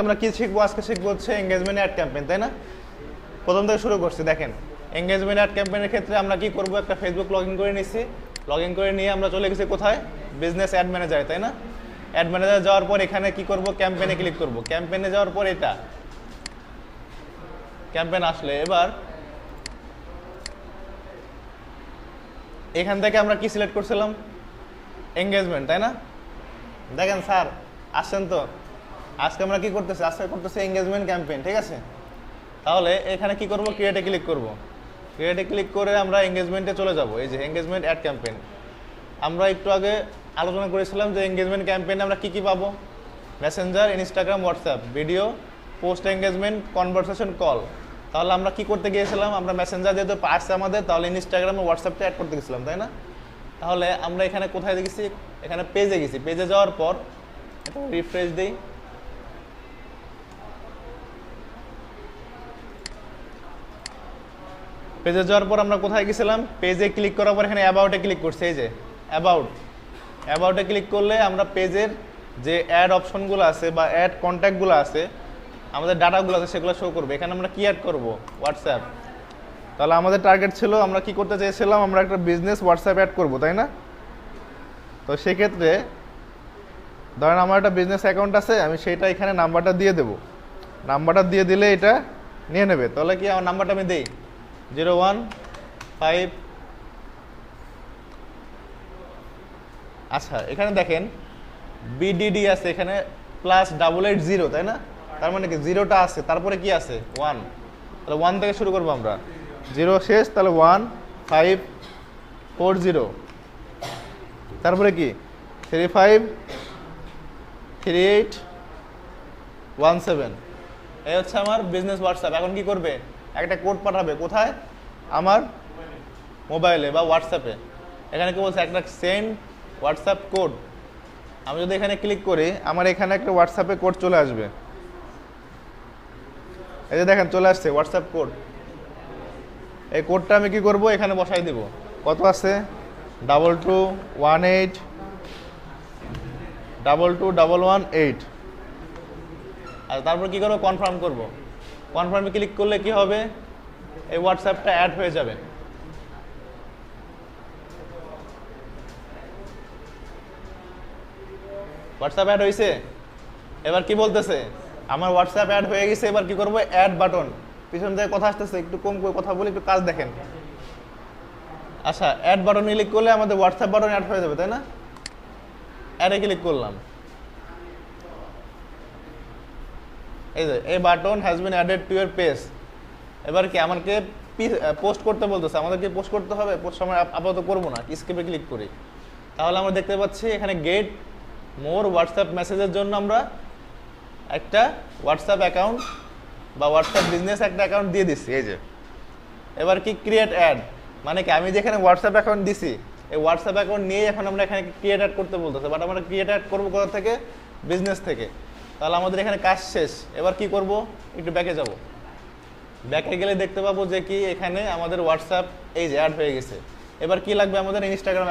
আমরা কি শিখবো আজকে? শিখবো হচ্ছে এঙ্গেজমেন্ট অ্যাড ক্যাম্পেইন, তাই না? প্রথম থেকে শুরু করছি। দেখেন, এঙ্গেজমেন্ট অ্যাড ক্যাম্পেইনের ক্ষেত্রে আমরা কি করব, একটা ফেসবুক লগ ইন করে নিছি। লগ ইন করে নিয়ে আমরা চলে গেছি কোথায়? বিজনেস অ্যাড ম্যানেজারে, তাই না? অ্যাড ম্যানেজার যাওয়ার পর এখানে কি করব, ক্যাম্পেইনে ক্লিক করব। ক্যাম্পেইনে যাওয়ার পর এটা ক্যাম্পেইন আসলে এবার এখান থেকে আমরা কি সিলেক্ট করছিলাম? এঙ্গেজমেন্ট, তাই না? দেখেন স্যার আসছেন তো? আজকে আমরা কি করতেছি? আজকে করতেছি এঙ্গেজমেন্ট ক্যাম্পেইন, ঠিক আছে? তাহলে এখানে কি করব, ক্রিয়েটে ক্লিক করব। ক্রিয়েটে ক্লিক করে আমরা এঙ্গেজমেন্টে চলে যাব। এই যে এঙ্গেজমেন্ট অ্যাড ক্যাম্পেইন, আমরা একটু আগে আলোচনা করেছিলাম যে এঙ্গেজমেন্ট ক্যাম্পেইনে আমরা কি কি পাবো? Messenger, Instagram, WhatsApp, video, post engagement, conversation, call. তাহলে আমরা কি করতে গিয়েছিলাম? আমরা মেসেঞ্জার যেহেতু আসছে আমাদের, তাহলে ইনস্টাগ্রাম ও হোয়াটসঅ্যাপটা অ্যাড করতে গেছিলাম, তাই না? তাহলে আমরা এখানে কোথায় গেছি? এখানে পেজে গেছি। পেজে যাওয়ার পর এটা রিফ্রেশ দিই। পেজে যাওয়ার পর আমরা কোথায় গেছিলাম? পেজে ক্লিক করার পর এখানে অ্যাবাউটে ক্লিক করছি। এই যে অ্যাবাউটে ক্লিক করলে আমরা পেজের যে অ্যাড অপশনগুলো আছে বা অ্যাড কন্ট্যাক্টগুলো আছে, আমাদের ডাটাগুলো আছে, সেগুলো শো করবে। এখানে আমরা কি অ্যাড করব? হোয়াটসঅ্যাপ। তাহলে আমাদের টার্গেট ছিল, আমরা কি করতে চেয়েছিলাম? আমরা একটা বিজনেস হোয়াটসঅ্যাপ অ্যাড করব, তাই না? তো সেক্ষেত্রে ধরেন আমার একটা বিজনেস অ্যাকাউন্ট আছে, আমি সেইটা এখানে নাম্বারটা দিয়ে দেবো। নাম্বারটা দিয়ে দিলে এটা নিয়ে নেবে। তাহলে কি আমার নাম্বারটা আমি দিই 015। আচ্ছা, এখানে দেখেন বিডিডি আছে, এখানে +880, তাই না? তার মানে কি জিরোটা আছে, তারপরে কি আছে? 1। তাহলে 1 থেকে শুরু করবো আমরা। 0 শেষ, তাহলে 1540। তারপরে কি 353817। এই হচ্ছে আমার বিজনেস হোয়াটসঅ্যাপ। এখন কি করবে? একটা কোড পাঠাবে। কোথায়? আমার মোবাইলে বা হোয়াটসঅ্যাপে। এখানে কি বলছে? একটা সেন্ড হোয়াটসঅ্যাপ কোড। আমি যদি এখানে ক্লিক করি, আমার এখানে একটা হোয়াটসঅ্যাপে কোড চলে আসবে। এই যে দেখেন চলে আসছে হোয়াটসঅ্যাপ কোড। এই কোডটা আমি কি করব? এখানে বসাই দিব। কত আছে? 2218221118। আর তারপর কি করবো? কনফার্ম করব। কনফার্মে ক্লিক করলে কি হবে? এই হোয়াটসঅ্যাপটা অ্যাড হয়ে যাবে। হোয়াটসঅ্যাপ অ্যাড হয়েছে। এবার কি বলতেছে? আমার হোয়াটসঅ্যাপ অ্যাড হয়ে গেছে। এবার কি করব? Add button. পিছন থেকে কথা আসতেছে, একটু কম করে কথা বলি, একটু কাজ দেখেন। আচ্ছা, অ্যাড বাটনে ক্লিক করলে আমাদের হোয়াটসঅ্যাপ বাটন অ্যাড হয়ে যাবে, তাই না? অ্যাডে ক্লিক করলাম। এই যে এই button has been added to your page. এবার কি আমাকে পোস্ট করতে বলতেছে। আমাদেরকে পোস্ট করতে হবে। পোস্ট আমরা আপাতত করবো না, স্কিপে ক্লিক করি। তাহলে আমরা দেখতে পাচ্ছি এখানে গেট মোর হোয়াটসঅ্যাপ মেসেজের জন্য আমরা একটা হোয়াটসঅ্যাপ অ্যাকাউন্ট বা হোয়াটসঅ্যাপ বিজনেস একটা অ্যাকাউন্ট দিয়ে দিচ্ছি। এই যে এবার কি ক্রিয়েট অ্যাড, মানে কি আমি যেখানে হোয়াটসঅ্যাপ অ্যাকাউন্ট দিছি, এই হোয়াটসঅ্যাপ অ্যাকাউন্ট নিয়ে এখন আমরা এখানে ক্রিয়েট অ্যাড করতে বলতেছে। বাট আমরা ক্রিয়েট অ্যাড করবো কোথা থেকে? বিজনেস থেকে। তাহলে আমাদের এখানে কাজ শেষ। এবার কি করব? একটু ব্যাকে যাব। ব্যাকে গেলে দেখতে পাবো যে কি এখানে আমাদের হোয়াটসঅ্যাপ এই যে অ্যাড হয়ে গেছে। এবার কি লাগবে আমাদের? Instagram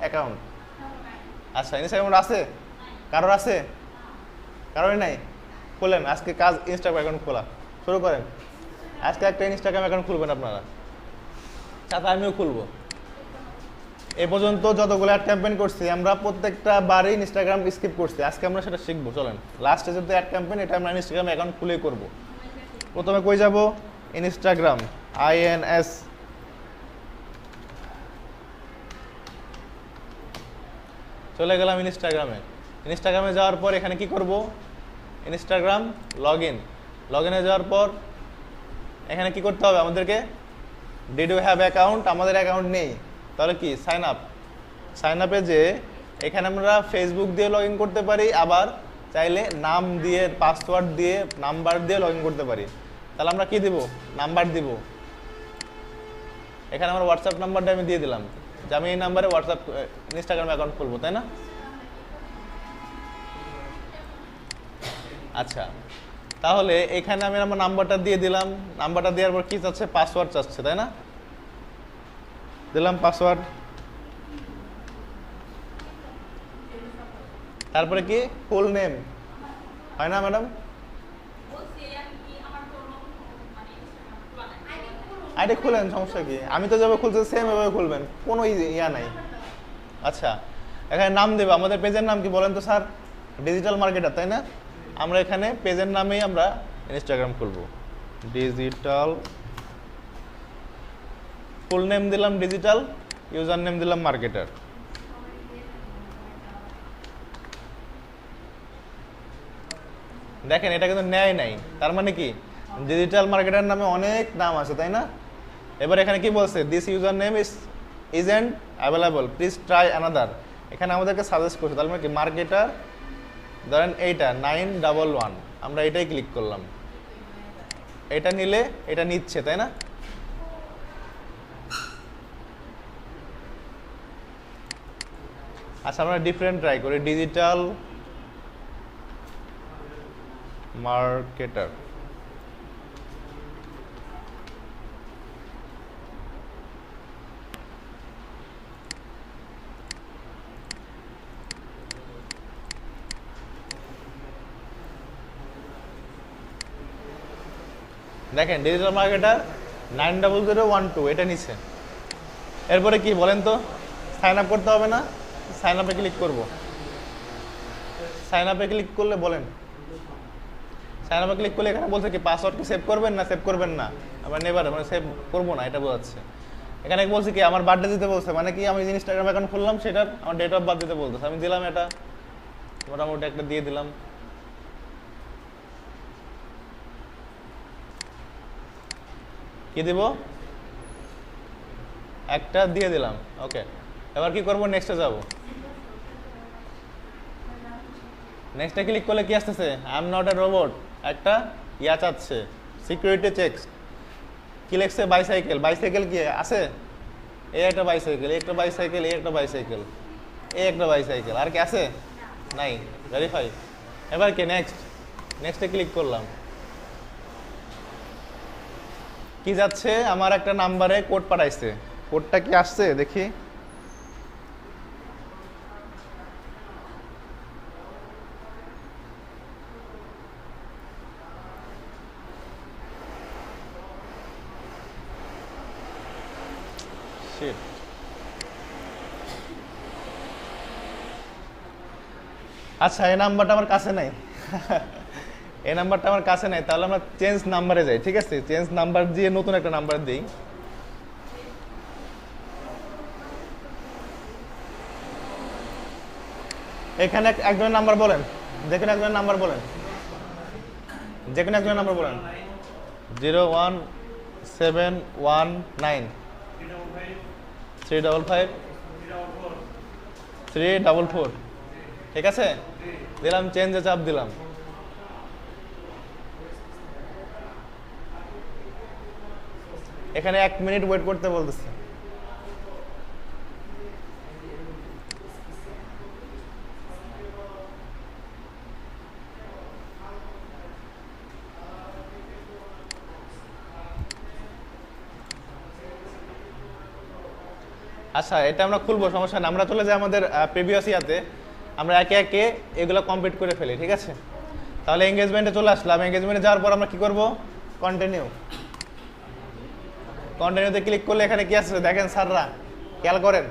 account. আচ্ছা, ইনস্টাগ্রাম আছে? কারোর আছে? কারোরই নাই? খোলেন আজকে কাজ, ইনস্টাগ্রাম অ্যাকাউন্ট খোলা শুরু করেন। আজকে একটা ইনস্টাগ্রাম অ্যাকাউন্ট খুলবেন আপনারা, সাথে আমিও খুলবো। এ পর্যন্ত যতগুলো অ্যাড ক্যাম্পেইন করছি আমরা প্রত্যেকটা বারে ইনস্টাগ্রাম স্কিপ করছি। আজকে আমরা সেটা শিখবো। চলেন, লাস্টে যেহেতু অ্যাড ক্যাম্পেইন, এটা আমরা ইনস্টাগ্রাম অ্যাকাউন্ট খুলেই করবো। প্রথমে কই যাব? Instagram, INS। চলে গেলাম ইনস্টাগ্রামে। ইনস্টাগ্রামে যাওয়ার পর এখানে কি করব? ইনস্টাগ্রাম লগ ইনে যাওয়ার পর এখানে কি করতে হবে আমাদেরকে? Did you have account? আমাদের অ্যাকাউন্ট নেই। তাহলে কি সাইন আপে যে এখানে আমরা ফেসবুক দিয়ে লগ ইন করতে পারি, আবার চাইলে নাম দিয়ে, পাসওয়ার্ড দিয়ে, নাম্বার দিয়ে লগ ইন করতে পারি। তাহলে আমরা কি দিব? নাম্বার দিব। এখানে আমার হোয়াটসঅ্যাপ নাম্বারটা আমি দিয়ে দিলাম যে আমি এই নাম্বারে হোয়াটসঅ্যাপ ইনস্টাগ্রাম অ্যাকাউন্ট খুলবো, তাই না? আচ্ছা, তাহলে এখানে আমি আমার নাম্বারটা দিয়ে দিলাম। নাম্বারটা দেওয়ার পর কি চাচ্ছে? পাসওয়ার্ড চাচ্ছে, তাই না? দিলাম পাসওয়ার্ড। তারপরে কি? Full name. হয় না ম্যাডাম? আইডি খুলেন, সমস্যা কি? আমি তো যাবে খুলতে সেম এভাবে খুলবেন, কোনো ইয়া নাই। আচ্ছা, এখানে নাম দেবে, আমাদের পেজের নাম কি বলেন তো স্যার? ডিজিটাল মার্কেটার, তাই না? আমরা এখানে পেজের নামেই আমরা ইনস্টাগ্রাম খুলব। ডিজিটাল, ফুল নেম দিলাম ডিজিটাল, ইউজার নেম দিলাম মার্কেটার। দেখেন এটা কিন্তু নেয় নাই, তার মানে কি ডিজিটাল মার্কেটার নামে অনেক নাম আছে, তাই না? এবার এখানে কি বলছে, this user name isn't available, please try another. এখানে আমাদেরকে সাজেস্ট করছে, তার মানে কি মার্কেটার, ধরেন এইটা 911, আমরা এটাই ক্লিক করলাম, এটা নিলে এটা নিচ্ছে, তাই না? আচ্ছা, আমরা ডিফারেন্ট ট্রাই করি, ডিজিটাল মার্কেটার। দেখেন ডিজিটাল মার্কেটার 90012 এটা নিচ্ছে। এরপরে কি বলেন তো, সাইন আপ করতে হবে না? সাইন আপে ক্লিক করব। সাইন আপে ক্লিক করলে বলেন, সাইন আপে ক্লিক করলে এখানে বলছে কি পাসওয়ার্ড কি সেভ করবেন না সেভ করবেন না? আমরা নেবার মানে সেভ করবো না, এটা বোঝাচ্ছে। এখানে বলছে কি আমার বার্থডে দিতে বলছে, মানে কি আমি ইনস্টাগ্রাম অ্যাকাউন্ট খুললাম সেটার আমার ডেট অফ বার্থ দিতে বলতেছে, আমি দিলাম, এটা মোটামুটি একটা দিয়ে দিলাম। কি দিব? একটা দিয়ে দিলাম, ওকে। এবার কি করবো, নেক্সটে যাব। নেক্সটে ক্লিক করলে কি আসতেছে, I am not a robot, একটা ইয়া চাচ্ছে, সিকিউরিটি চেকস। কি লিখছে, বাইসাইকেল। বাইসাইকেল কি আছে? এই একটা বাইসাইকেল, এই একটা বাইসাইকেল, এই একটা বাইসাইকেল, এই একটা বাইসাইকেল, আর কি আছে? নাই, ভেরিফাই। এবার কি নেক্সট, নেক্সটে ক্লিক করলাম। কি যাচ্ছে, আমার একটা নাম্বারে কোড পাঠাইছে, কোডটা কি আসছে দেখি। আচ্ছা, এই নাম্বারটা আমার কাছে নাই, এই নাম্বারটা আমার কাছে নাই, তাহলে আমরা চেঞ্জ নাম্বারে যাই, ঠিক আছে? চেঞ্জ নাম্বার দিয়ে নতুন একটা নাম্বার দিই। এখানে একজনের নাম্বার বলেন, যেখানে একজনের নাম্বার বলেন, যেখানে একজনের নাম্বার বলেন। 01719 355 344, ঠিক আছে? দিলাম, চেঞ্জে চাপ দিলাম। এখানে 1 মিনিট ওয়েট করতে বলতেছে। আচ্ছা, এটা আমরা খুলবো, সমস্যা না। আমরা চলে যাই আমাদের প্রিভিয়াস ইয়াতে, আমরা একে একে এগুলো কমপ্লিট করে ফেলি, ঠিক আছে? তাহলে এঙ্গেজমেন্টে চলে আসলাম। এঙ্গেজমেন্টে যাওয়ার পর আমরা কি করব, কন্টিনিউ। কন্টিনিউতে ক্লিক করলে এখানে কি আসছে দেখেন স্যাররা, খেয়াল করেন।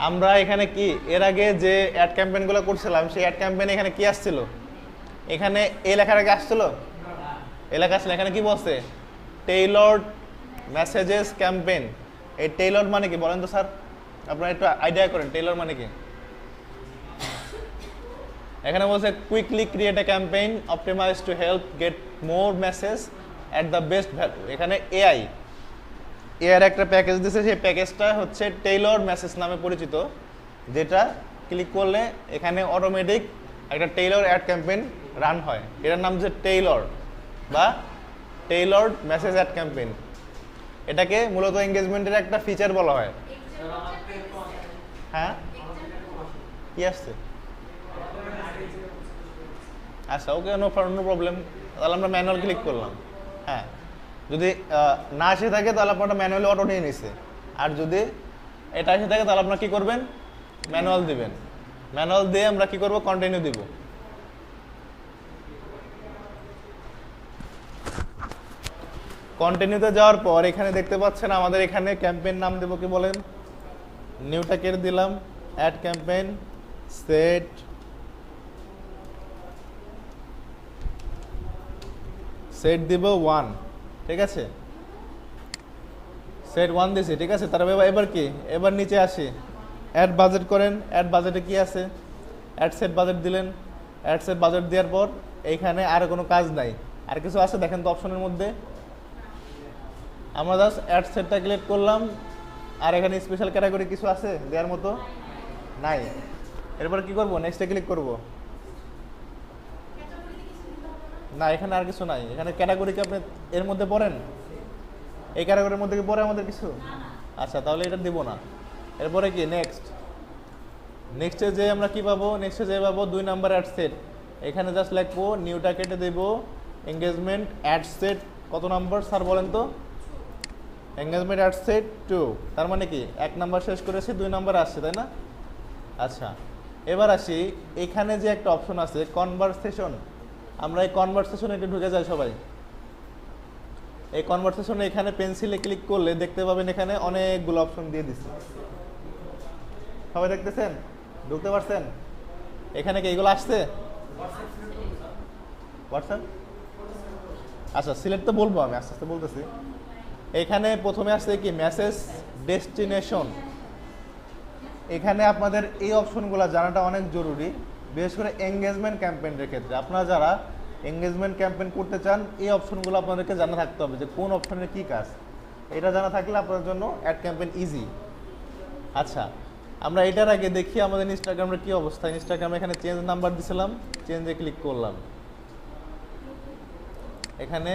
আমরা এখানে কি এর আগে যে অ্যাড ক্যাম্পেইনগুলো করছিলাম, সেই অ্যাড ক্যাম্পেইনে এখানে কি আসছিল, এখানে এই লেখাটা কি আসছিল, এই লেখা আসছিল। এখানে কি বলছে, টেইলর্ড মেসেজেস ক্যাম্পেইন। এই টেইলর মানে কি বলেন তো স্যার, আপনারা একটু আইডিয়া করেন টেইলর মানে কি। এখানে বলছে quickly create a campaign optimise to help get more message at the best value. এখানে এআই এর একটা প্যাকেজ দিয়েছে, সেই প্যাকেজটা হচ্ছে টেইলর মেসেজ নামে পরিচিত, যেটা ক্লিক করলে এখানে অটোমেটিক একটা টেইলর অ্যাড ক্যাম্পেইন রান হয়। এটার নাম হচ্ছে টেইলর বা টেইলর্ড মেসেজ অ্যাড ক্যাম্পেইন। এটাকে মূলত এঙ্গেজমেন্টের একটা ফিচার বলা হয়। হ্যাঁ, কি আসছে? আচ্ছা, ওকে, নো প্রবলেম। তাহলে আমরা ম্যানুয়াল ক্লিক করলাম। হ্যাঁ, যদি না এসে থাকে তাহলে আপনারা ম্যানুয়ালি অটো নিয়ে নিছে, আর যদি এটা এসে থাকে তাহলে আপনারা কি করবেন, ম্যানুয়াল দিবেন। ম্যানুয়াল দিয়ে আমরা কি করব, কন্টিনিউ দিব। কন্টিনিউতে যাওয়ার পর এখানে দেখতে পাচ্ছেন আমাদের এখানে ক্যাম্পেইন নাম দেবো কি বলেন, নিউটা কেটে দিলাম, অ্যাড ক্যাম্পেইন, সেট সেট দিব 1, ঠিক আছে, সেট 1 দিয়েছি, ঠিক আছে। তারপর এবার কি, এবার নিচে আসি, অ্যাড বাজেট করেন, অ্যাড বাজেটে কি আছে, অ্যাড সেট বাজেট দিলেন, অ্যাড সেট বাজেট দেওয়ার পর এইখানে আর কোনো কাজ নাই, আর কিছু আছে দেখেন তো অপশনের মধ্যে, আমরা জাস্ট অ্যাড সেটটা ক্লিক করলাম, আর এখানে স্পেশাল ক্যাটাগরি কিছু আছে দেওয়ার মতো নাই। এরপর কি করব, নেক্সটে ক্লিক করব, না এখানে আর কিছু নাই, এখানে ক্যাটাগরি কি আপনি এর মধ্যে পড়েন, এই ক্যাটাগরির মধ্যে কি পড়ে আমাদের কিছু, আচ্ছা তাহলে এটা দিব না। এরপরে কি নেক্সটে যে আমরা কি পাবো, নেক্সটে যে পাবো 2 নাম্বার অ্যাড সেট, এখানে জাস্ট লিখবো নিউটা কেটে দেব, এঙ্গেজমেন্ট অ্যাড সেট কত নাম্বার স্যার বলেন তো, এঙ্গেজমেন্ট অ্যাড সেট 2, তার মানে কি 1 নাম্বার শেষ করেছি, 2 নাম্বার আসছে তাই না। আচ্ছা এবার আসি, এখানে যে একটা অপশন আছে কনভারসেশন, আমরা এই কনভারসেশনে একটু ঢুকে যাই সবাই। এই কনভারসেশনে এখানে পেন্সিলে ক্লিক করলে দেখতে পাবেন এখানে অনেকগুলো অপশন দিয়ে দিচ্ছে, সবাই দেখতেছেন, ঢুকতে পারছেন, এখানে কি এইগুলো আসছে হোয়াটসঅ্যাপ, আচ্ছা সিলেক্ট তো বলবো আমি আস্তে আস্তে বলতেছি। এখানে প্রথমে আসছে কি মেসেজ ডেস্টিনেশন, এখানে আপনাদের এই অপশনগুলো জানাটা অনেক জরুরি, বিশেষ করে এঙ্গেজমেন্ট ক্যাম্পেইনের ক্ষেত্রে। আপনারা যারা এঙ্গেজমেন্ট ক্যাম্পেইন করতে চান এই অপশনগুলো আপনাদেরকে জানা থাকতে হবে যে কোন অপশনের কী কাজ, এটা জানা থাকলে আপনার জন্য অ্যাড ক্যাম্পেইন ইজি। আচ্ছা আমরা এটার আগে দেখি আমাদের ইনস্টাগ্রামের কী অবস্থা। ইনস্টাগ্রামে এখানে চেঞ্জ নাম্বার দিছিলাম, চেঞ্জে ক্লিক করলাম, এখানে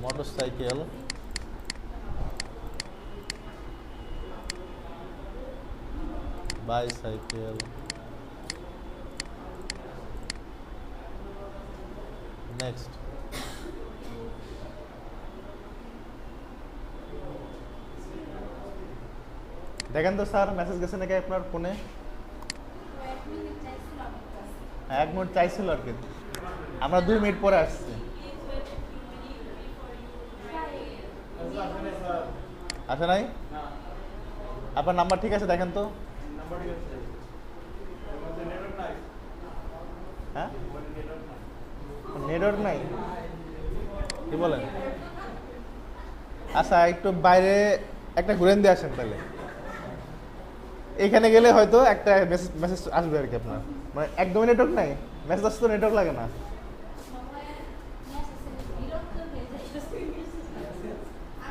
মোটরসাইকেল বাইসাইকেল নেক্সট, দেখেন তো স্যার মেসেজ গেছে নাকি আপনার ফোনে, 1 মিনিট চাইছিল আর কি, আমরা 2 মিনিট পরে আসছি। আসে নাই, আপনার নাম্বার ঠিক আছে দেখেন তো, হ্যাঁ নেটওয়ার্ক নাই কি বলেন, আচ্ছা একটু বাইরে একটা ঘুরেন দিয়ে আসেন তাহলে, এখানে গেলে হয়তো একটা মেসেজ আসবে আর কি আপনার, মানে একদমই নেটওয়ার্ক নাই, মেসেজ আসতে তো নেটওয়ার্ক লাগে না।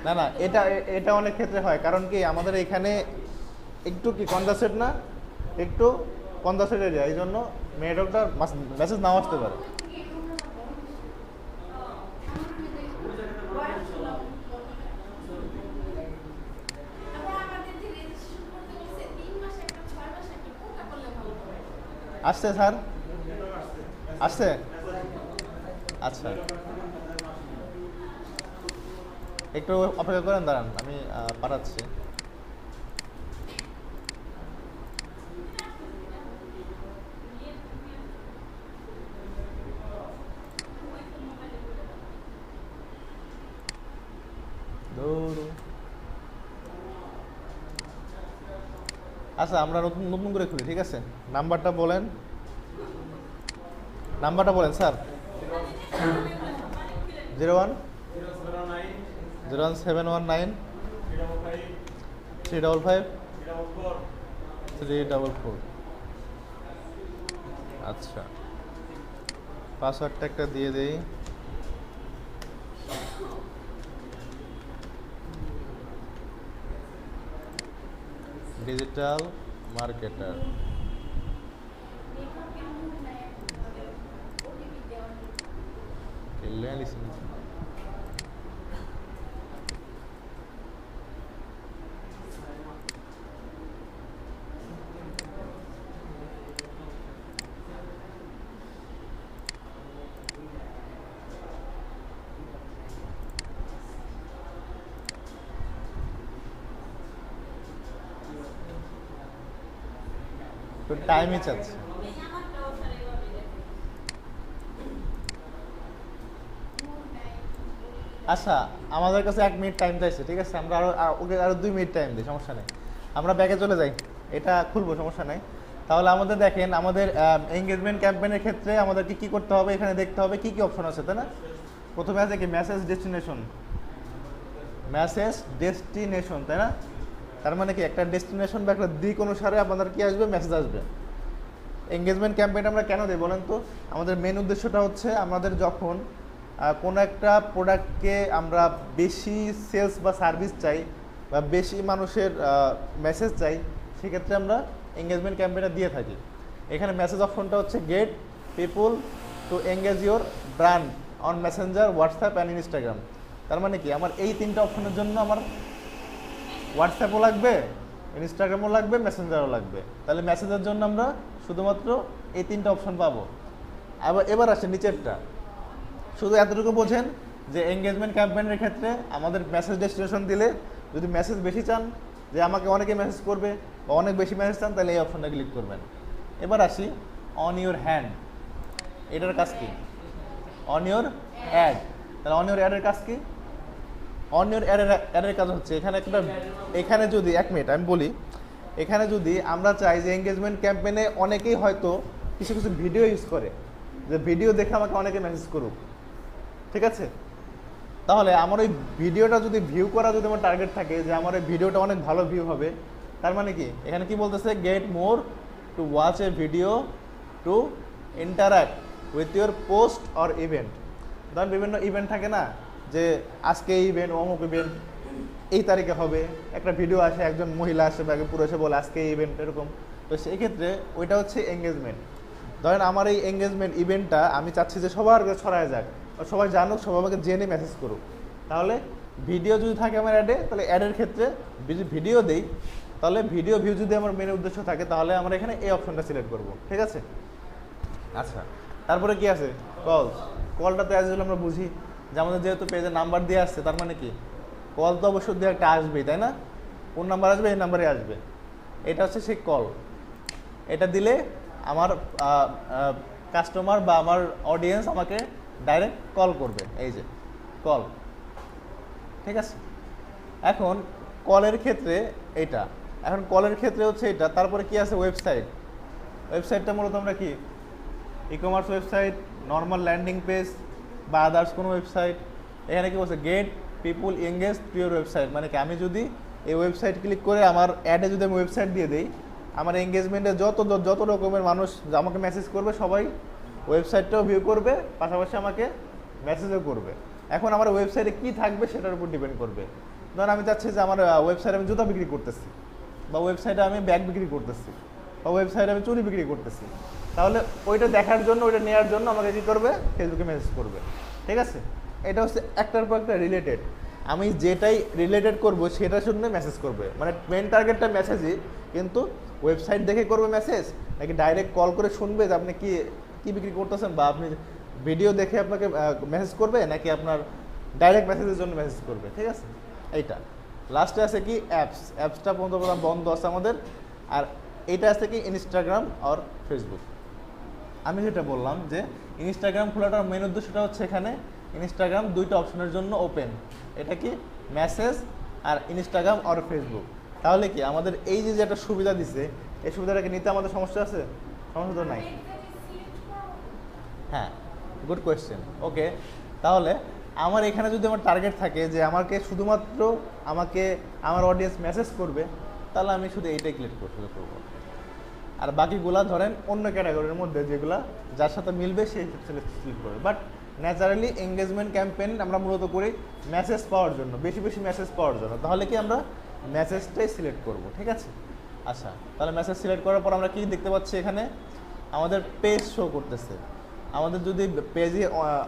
না না এটা এটা অনেক ক্ষেত্রে হয়, কারণ কি আমাদের এখানে একটু কি কনজাস্টেড না, একটু কনজাস্টেড এরিয়া, এই জন্য নেটওয়ার্কটা মেসেজ নাও আসতে পারে। আসছে স্যার, আসছে, আচ্ছা একটু অপেক্ষা করেন, দাঁড়ান আমি পাঠাচ্ছি। আচ্ছা আমরা নতুন নতুন করে খুলি, ঠিক আছে, নাম্বারটা বলেন, নাম্বারটা বলেন স্যার, 01719 355 344। আচ্ছা পাসওয়ার্ডটা একটা দিয়ে দেই, ডিজিটাল মার্কেটার, তো টাইমই চাচ্ছে। আচ্ছা, আমাদের কাছে 1 মিনিট টাইম চাইছে, ঠিক আছে, আমরা ওকে আরো 2 মিনিট টাইম দিই, সমস্যা নেই। আমরা ব্যাকে চলে যাই, এটা খুলবো, সমস্যা নেই। তাহলে আমাদের দেখেন, আমাদের এঙ্গেজমেন্ট ক্যাম্পেইনের ক্ষেত্রে আমাদেরকে কি করতে হবে, এখানে দেখতে হবে কি কি অপশন আছে, তাই না? প্রথমে আছে কি মেসেজ ডেস্টিনেশন, মেসেজ ডেস্টিনেশন, তাই না? তার মানে কি একটা ডেস্টিনেশন বা একটা দিক অনুসারে আপনাদের কি আসবে, মেসেজ আসবে। এঙ্গেজমেন্ট ক্যাম্পেইন আমরা কেন দিই বলেন তো? আমাদের মেন উদ্দেশ্যটা হচ্ছে আমাদের যখন কোনো একটা প্রোডাক্টকে আমরা বেশি সেলস বা সার্ভিস চাই বা বেশি মানুষের মেসেজ চাই, সেক্ষেত্রে আমরা এঙ্গেজমেন্ট ক্যাম্পেইনটা দিয়ে থাকি। এখানে মেসেজ অপশনটা হচ্ছে get people to engage your brand on messenger, WhatsApp and Instagram. তার মানে কি আমার এই 3টা অপশনের জন্য আমার হোয়াটসঅ্যাপও লাগবে, ইনস্টাগ্রামও লাগবে, মেসেঞ্জারও লাগবে। তাহলে মেসেজের জন্য আমরা শুধুমাত্র এই 3টা অপশন পাবো। এবার আসে নিচেরটা, শুধু এতটুকু বোঝেন যে এঙ্গেজমেন্ট ক্যাম্পেইনের ক্ষেত্রে আমাদের মেসেজ ডেস্টিনেশন দিলে যদি মেসেজ বেশি চান, যে আমাকে অনেকে মেসেজ করবে বা অনেক বেশি মেসেজ চান, তাহলে এই অপশনটা ক্লিক করবেন। এবার আসি অন ইউর হ্যান্ড, এটার কাজ কি? অন ইউর অ্যাড, তাহলে অন ইউর অ্যাডের কাজ কি? অন ইউর অ্যাডের কাজ হচ্ছে এখানে যদি 1 মিনিট আমি বলি, এখানে যদি আমরা চাই যে এঙ্গেজমেন্ট ক্যাম্পেইনে অনেকেই হয়তো কিছু কিছু ভিডিও ইউজ করে, যে ভিডিও দেখে আমাকে অনেকে মেসেজ করুক, ঠিক আছে? তাহলে আমার ওই ভিডিওটা যদি ভিউ করা যদি আমার টার্গেট থাকে যে আমার এই ভিডিওটা অনেক ভালো ভিউ হবে, তার মানে কি এখানে কি বলতেছে, get more to watch A video two interact with your post or event. ধরেন বিভিন্ন ইভেন্ট থাকে না, যে আজকে এই ইভেন্ট, অমুক ইভেন্ট এই তারিখে হবে, একটা ভিডিও আসে, একজন মহিলা আসে বা পুরুষে বলে আজকে এই ইভেন্ট, এরকম। তো সেই ক্ষেত্রে ওইটা হচ্ছে এঙ্গেজমেন্ট। ধরেন আমার এই এঙ্গেজমেন্ট ইভেন্টটা আমি চাচ্ছি যে সবার কাছে ছড়ায় যাক, সবাই জানুক, সবাই আমাকে জেনে মেসেজ করুক। তাহলে ভিডিও যদি থাকে আমার অ্যাডে, তাহলে অ্যাডের ক্ষেত্রে ভিডিও দেই, তাহলে ভিডিও ভিউ যদি আমার মেন উদ্দেশ্য থাকে, তাহলে আমরা এখানে এই অপশনটা সিলেক্ট করব, ঠিক আছে? আচ্ছা, তারপরে কি আছে? কলটা তো অ্যাজ ইউজুয়াল আমরা বুঝি যে আমাদের যেহেতু পেজে নাম্বার দিয়ে আসছে, তার মানে কি কল তো অবশ্যই দিয়ে একটা আসবেই, তাই না? কোন নাম্বার আসবে? এই নাম্বারে আসবে। এটা হচ্ছে সেই কল। এটা দিলে আমার কাস্টমার বা আমার অডিয়েন্স আমাকে ডাইরেক্ট কল করবে, এই যে কল, ঠিক আছে? এখন কলের ক্ষেত্রে এটা, এখন কলের ক্ষেত্রে হচ্ছে এটা। তারপরে কি আছে? ওয়েবসাইট। ওয়েবসাইটটা মূলত আমরা কি e commerce website, normal landing page বা আদার্স কোনো ওয়েবসাইট। এখানে কি বলছে? Get people engage to your website, মানে কি আমি যদি এই ওয়েবসাইট ক্লিক করে আমার অ্যাডে যদি আমি ওয়েবসাইট দিয়ে দিই, আমার এঙ্গেজমেন্টে যত রকমের মানুষ আমাকে মেসেজ করবে, সবাই ওয়েবসাইটটাও ভিউ করবে, পাশাপাশি আমাকে মেসেজও করবে। এখন আমার ওয়েবসাইটে কী থাকবে সেটার উপর ডিপেন্ড করবে। ধরুন আমি চাচ্ছি যে আমার ওয়েবসাইটে আমি জুতা বিক্রি করতেছি, বা ওয়েবসাইটে আমি ব্যাগ বিক্রি করতেছি, বা ওয়েবসাইটে আমি চুড়ি বিক্রি করতেছি, তাহলে ওইটা দেখার জন্য, ওইটা নেওয়ার জন্য আমাকে কী করবে? ফেসবুকে মেসেজ করবে, ঠিক আছে? এটা হচ্ছে একটার পর একটা রিলেটেড। আমি যেটাই রিলেটেড করব সেটার জন্য মেসেজ করবে, মানে মেন টার্গেটটা মেসেজই, কিন্তু ওয়েবসাইট দেখে করবে মেসেজ, নাকি ডাইরেক্ট কল করে শুনবে যে আপনি কি বিক্রি করতেছেন, বা আপনি ভিডিও দেখে আপনাকে মেসেজ করবে, নাকি আপনার ডাইরেক্ট মেসেজের জন্য মেসেজ করবে, ঠিক আছে? এইটা লাস্টে আছে কি অ্যাপসটা বন্ধ আছে আমাদের। আর এইটা আছে কি ইনস্টাগ্রাম আর ফেসবুক। আমি যেটা বললাম যে ইনস্টাগ্রাম খোলাটার মেন উদ্দেশ্যটা হচ্ছে এখানে ইনস্টাগ্রাম 2টা অপশনের জন্য ওপেন। এটা কি মেসেজ আর ইনস্টাগ্রাম আর ফেসবুক। তাহলে কি আমাদের এই যে একটা সুবিধা দিছে, এই সুবিধাটাকে নিতে আমাদের সমস্যা আছে? সমস্যা তো নাই। হ্যাঁ, গুড কোয়েশ্চেন। ওকে, তাহলে আমার এখানে যদি আমার টার্গেট থাকে যে আমাকে শুধুমাত্র আমার অডিয়েন্স মেসেজ করবে, তাহলে আমি শুধু এইটাই ক্লিক করবো। আর বাকিগুলা ধরেন অন্য ক্যাটাগরির মধ্যে যেগুলা যার সাথে মিলবে সেই সিলেক্ট করবে। বাট ন্যাচারালি এঙ্গেজমেন্ট ক্যাম্পেইন আমরা মূলত করি মেসেজ পাওয়ার জন্য, বেশি বেশি মেসেজ পাওয়ার জন্য। তাহলে কি আমরা মেসেজটাই সিলেক্ট করব, ঠিক আছে? আচ্ছা, তাহলে মেসেজ সিলেক্ট করার পর আমরা কি দেখতে পাচ্ছি? এখানে আমাদের পেজ শো করতেছে।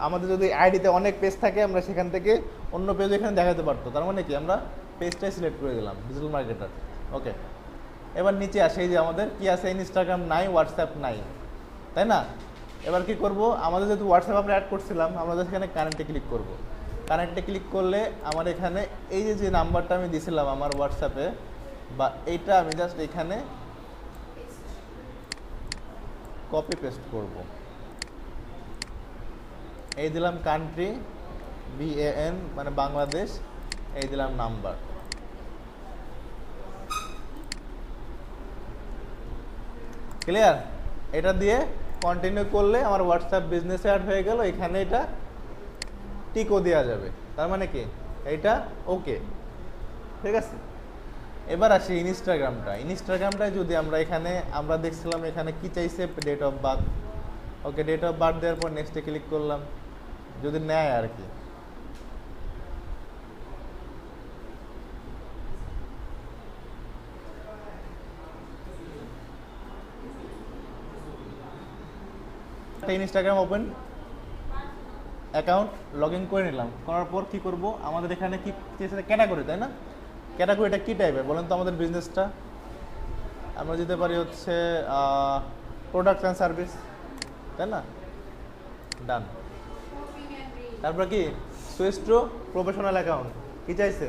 আমাদের যদি আইডিতে অনেক পেজ থাকে, আমরা সেখান থেকে অন্য পেজ এখানে দেখাতে পারতো। তার মানে কি আমরা পেজটাই সিলেক্ট করে দিলাম, ডিজিটাল মার্কেটার। ওকে, এবার নিচে আসে যে আমাদের কি আছে? ইনস্টাগ্রাম নাই, হোয়াটসঅ্যাপ নাই, তাই না? এবার কি করব? আমাদের যেহেতু হোয়াটসঅ্যাপ আমরা অ্যাড করছিলাম, আমরা এখানে কানেক্টে ক্লিক করব। কানেক্টে ক্লিক করলে আমার এখানে এই যে নাম্বারটা আমি দিয়েছিলাম আমার হোয়াটসঅ্যাপে, বা এইটা আমি জাস্ট এখানে কপি পেস্ট করব। এই দিলাম কান্ট্রি, BAN মানে বাংলাদেশ, এই দিলাম নাম্বার। ক্লিয়ার? এটা দিয়ে কন্টিনিউ করলে আমার হোয়াটসঅ্যাপ বিজনেসে অ্যাড হয়ে গেল, এখানে এটা টিকও দেওয়া যাবে, তার মানে কি এইটা ওকে। ঠিক আছে, এবার আসি ইনস্টাগ্রামটায় যদি আমরা এখানে আমরা দেখছিলাম এখানে কি চাইছে, date of birth. Okay, date of birth দেওয়ার পর নেক্সটে ক্লিক করলাম, যদি নেয় আর কি। Instagram open account log in করে নিলাম, করার পর কি করব, আমাদের এখানে কি ক্যাটাগরি, তাই না? ক্যাটাগরিটা কি টাইপের বলেন তো আমাদের বিজনেসটা? আমরা যেতে পারি হচ্ছে প্রোডাক্ট অ্যান্ড সার্ভিস, তাই না? ডান। তারপর কি সুইচ টু প্রফেশনাল অ্যাকাউন্ট, কি চাইছে?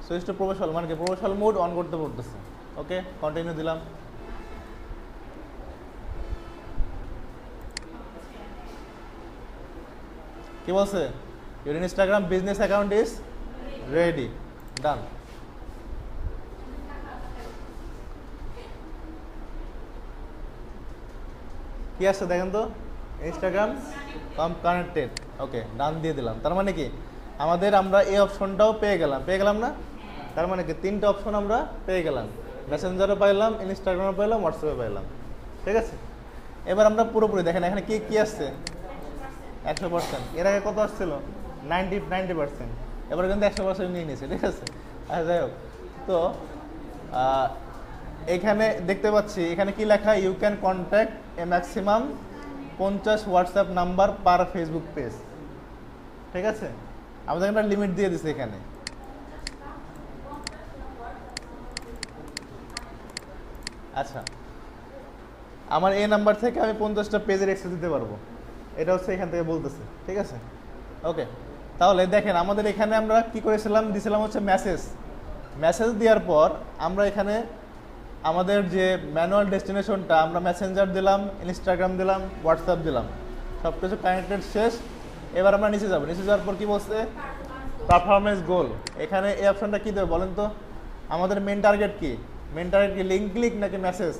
সুইচ টু প্রফেশনাল মানে কি প্রফেশনাল মোড অন করতে পড়তেছে। ওকে, কন্টিনিউ দিলাম। কি বলছে? Your Instagram business account is ready. Done. কি আসছে দেখেন তো, ইনস্টাগ্রাম কানেক্টেড। ওকে, ডান দিয়ে দিলাম। তার মানে কি আমরা এই অপশনটাও পেয়ে গেলাম না? তার মানে কি 3টে অপশন আমরা পেয়ে গেলাম, মেসেঞ্জারও পাইলাম, ইনস্টাগ্রামও পাইলাম, হোয়াটসঅ্যাপে পাইলাম। ঠিক আছে, এবার আমরা পুরোপুরি দেখেন এখানে কি কি আসছে, 100%। এর আগে কত আসছিল? 90%। এবার কিন্তু 100% নিয়ে নিয়েছে। ঠিক আছে, আচ্ছা যাই হোক, তো এখানে দেখতে পাচ্ছি এখানে কি লেখা, you can contact a maximum 50 WhatsApp number per Facebook page. ঠিক আছে, আমাদের একটা লিমিট দিয়ে দিছে এখানে। আচ্ছা, আমার এই নাম্বার থেকে আমি 50টা পেজের অ্যাক্সেস দিতে পারবো, এটা হচ্ছে এখান থেকে বলতেছে। ঠিক আছে, ওকে। তাহলে দেখেন আমাদের এখানে আমরা কি করেছিলাম, দিয়েছিলাম হচ্ছে মেসেজ দেওয়ার পর আমরা এখানে আমাদের যে ম্যানুয়াল ডেস্টিনেশনটা আমরা মেসেঞ্জার দিলাম, ইনস্টাগ্রাম দিলাম, হোয়াটসঅ্যাপ দিলাম, সব কিছু কানেক্টেড শেষ। এবার আমরা নিচে যাবো, নিচে যাওয়ার পর কি বলছে, পারফরমেন্স গোল। এখানে এই অপশনটা কী দেবে বলেন তো, আমাদের মেন টার্গেট কি? লিঙ্ক ক্লিক নাকি মেসেজ?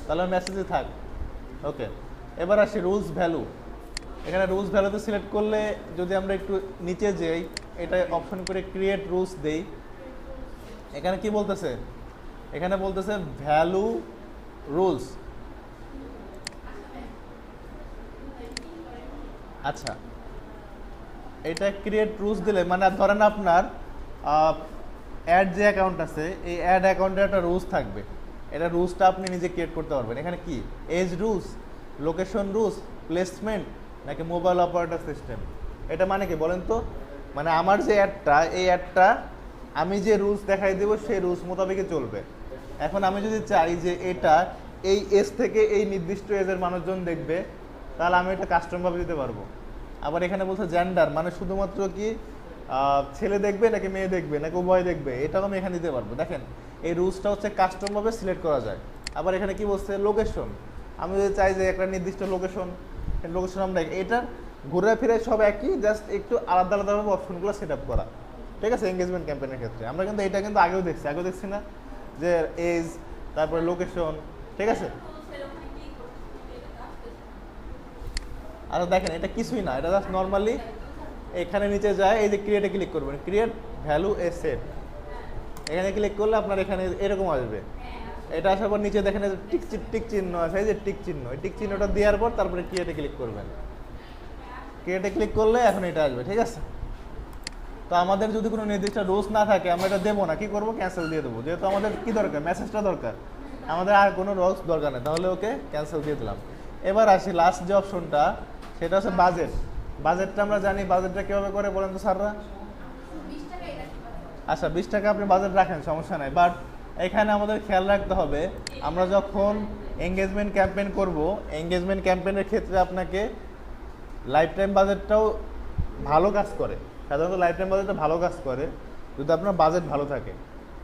তাহলে মেসেজই থাক। ওকে, এবার আসি রুলস ভ্যালু। এখানে রুলস ভ্যালুতে সিলেক্ট করলে যদি আমরা একটু নিচে যাই, এটা অপশন করে ক্রিয়েট রুলস দেই, এখানে কি বলতেছে, এখানে বলতেছে ভ্যালু রুলস। আচ্ছা, এটা ক্রিয়েট রুলস দিলে মানে ধরেন আপনার অ্যাড যে অ্যাকাউন্ট আছে, এই অ্যাড অ্যাকাউন্টের একটা রুলস থাকবে, এটা রুলসটা আপনি নিজে ক্রিয়েট করতে পারবেন। এখানে কি age rules, location rules, placement নাকি মোবাইল অপারেটর সিস্টেম, এটা মানে কি বলেন তো? মানে আমার যে অ্যাডটা, এই অ্যাডটা আমি যে রুলস দেখাই দেবো সেই রুলস মোতাবেকই চলবে। এখন আমি যদি চাই যে এটা এই এজ থেকে এই নির্দিষ্ট এজের মানুষজন দেখবে, তাহলে আমি এটা কাস্টমভাবে দিতে পারবো। আবার এখানে বলছে জেন্ডার, মানে শুধুমাত্র কি ছেলে দেখবে নাকি মেয়ে দেখবে নাকি উভয় দেখবে, এটাও আমি এখানে দিতে পারবো। দেখেন এই রুলসটা হচ্ছে কাস্টমভাবে সিলেক্ট করা যায়। আবার এখানে কি বলছে, লোকেশন, আমি যদি চাই যে একটা নির্দিষ্ট লোকেশন আমরা এটার ঘুরে ফিরে সব একই, জাস্ট একটু আলাদা আলাদাভাবে অপশনগুলো সেট আপ করা। ঠিক আছে, এঙ্গেজমেন্ট ক্যাম্পেইনের ক্ষেত্রে আমরা কিন্তু এটা কিন্তু আগেও দেখছি না, যে এজ, তারপরে লোকেশন। ঠিক আছে, আর দেখেন এটা কিছুই না, এটা জাস্ট নর্মালি এখানে নিচে যায়, এই যে ক্রিয়েটে ক্লিক করবেন, ক্রিয়েট ভ্যালু এ সেট, এখানে ক্লিক করলে আপনার এখানে এরকম আসবে। এটা আসার পর নিচে দেখেন টিক চিহ্ন আছে, এই যে টিক চিহ্ন, এই টিক চিহ্নটা দেওয়ার পর তারপরে ক্রিয়েটে ক্লিক করবেন। ক্রিয়েটে ক্লিক করলে এখন এটা আসবে। ঠিক আছে, তো আমাদের যদি কোনো নির্দিষ্ট রুলস না থাকে আমরা এটা দেবো না, কি করবো, ক্যান্সেল দিয়ে দেবো। যেহেতু আমাদের কি দরকার, মেসেজটা দরকার, আমাদের আর কোনো রুলস দরকার নেই, তাহলে ওকে ক্যান্সেল দিয়ে দিলাম। এবার আসি লাস্ট যে অপশনটা, সেটা হচ্ছে বাজেট। বাজেটটা আমরা জানি, বাজেটটা কীভাবে করে বলেন তো স্যাররা? আচ্ছা 20 টাকা আপনি বাজেট রাখেন, সমস্যা নাই, বাট এখানে আমাদের খেয়াল রাখতে হবে, আমরা যখন এঙ্গেজমেন্ট ক্যাম্পেইন করব, এঙ্গেজমেন্ট ক্যাম্পেইনের ক্ষেত্রে আপনাকে লাইফ টাইম বাজেটটাও ভালো কাজ করে। সাধারণত লাইফ টাইম বাজেটটা ভালো কাজ করে যদি আপনার বাজেট ভালো থাকে।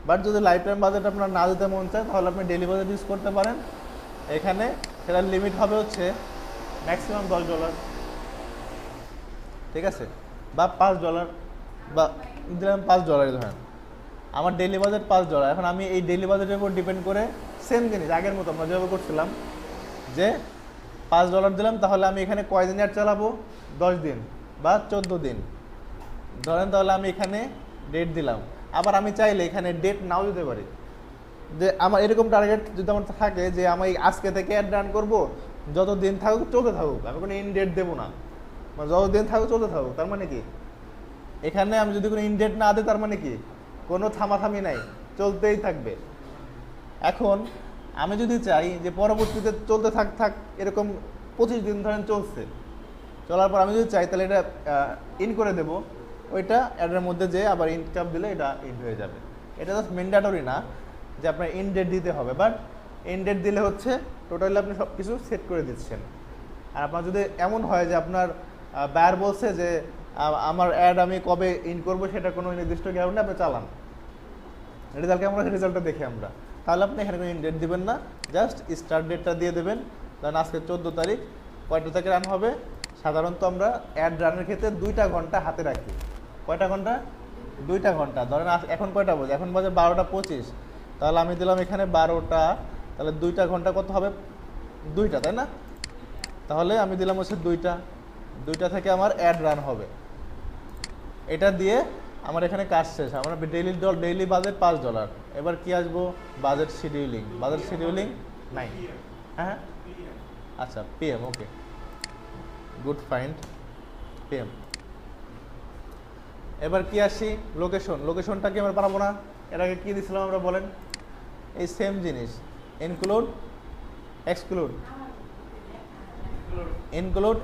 বাট যদি লাইফ টাইম বাজেট আপনার না দিতে মন চায়, তাহলে আপনি ডেলি বাজেট ইউজ করতে পারেন। এখানে সেটার লিমিট হবে হচ্ছে ম্যাক্সিমাম $10। ঠিক আছে, বা $5 বা দিলাম $5 ধরেন, আমার ডেইলি বাজেট $5। এখন আমি এই ডেইলি বাজেটের উপর ডিপেন্ড করে সেম জিনিস আগের মতো আমরা যেভাবে করছিলাম যে $5 দিলাম, তাহলে আমি এখানে কয়দিন অ্যাড চালাবো, 10 দিন বা 14 দিন ধরেন। তাহলে আমি এখানে ডেট দিলাম। আবার আমি চাইলে এখানে ডেট নাও দিতে পারি, যে আমার এরকম টার্গেট যদি আমার থাকে যে আমি আজকে থেকে অ্যাড রান করবো, যত দিন থাকুক চলতে থাকুক, আমি কোনো ইন ডেট দেবো না, মানে যত দিন থাকুক চলতে থাকুক। তার মানে কি এখানে আমি যদি কোনো ইন ডেট না দিই, তার মানে কি কোনো থামাথামি নাই, চলতেই থাকবে। এখন আমি যদি চাই যে পরবর্তীতে চলতে থাক এরকম 25 দিন ধরেন চলছে, চলার পর আমি যদি চাই তাহলে এটা ইন করে দেব, ওইটা অ্যাডের মধ্যে যে আবার ইন চাপ দিলে এটা ইন হয়ে যাবে। এটা জাস্ট ম্যান্ডেটরি না যে আপনার ইন ডেট দিতে হবে, বাট ইন ডেট দিলে হচ্ছে টোটালি আপনি সব কিছু সেট করে দিচ্ছেন। আর আপনার যদি এমন হয় যে আপনার বায়ার বলছে যে আমার অ্যাড আমি কবে ইন করবো সেটা কোনো নির্দিষ্ট কারণে আপনি চালান, রেজাল্ট কেমন আছে রেজাল্টটা দেখে আমরা, তাহলে আপনি এখানে কোনো ইন ডেট দেবেন না, জাস্ট স্টার্ট ডেটটা দিয়ে দেবেন। ধরেন আজকে 14 তারিখ, কয়টা থেকে রান হবে। সাধারণত আমরা অ্যাড রানের ক্ষেত্রে 2টা ঘন্টা হাতে রাখি। কয়টা ঘন্টা? 2টা ঘন্টা। ধরেন এখন কয়টা বাজে? এখন বাজে 12টা 25। তাহলে আমি দিলাম এখানে 12টা, তাহলে 2টা ঘন্টা কত হবে? 2টা, তাই না? তাহলে আমি দিলাম হচ্ছে 2টা থেকে আমার অ্যাড রান হবে। এটা দিয়ে আমার এখানে কাজ শেষ। আমার ডেইলি বাজেট $5। এবার কি আসবো? বাজেট শিডিউলিং নাই। হ্যাঁ আচ্ছা, PM, ওকে, গুড ফাইন্ড PM। এবার কি আসি? লোকেশনটা কি আমরা পারবো না? এর আগে কি দিছিলাম আমরা বলেন? এই সেম জিনিস, ইনক্লুড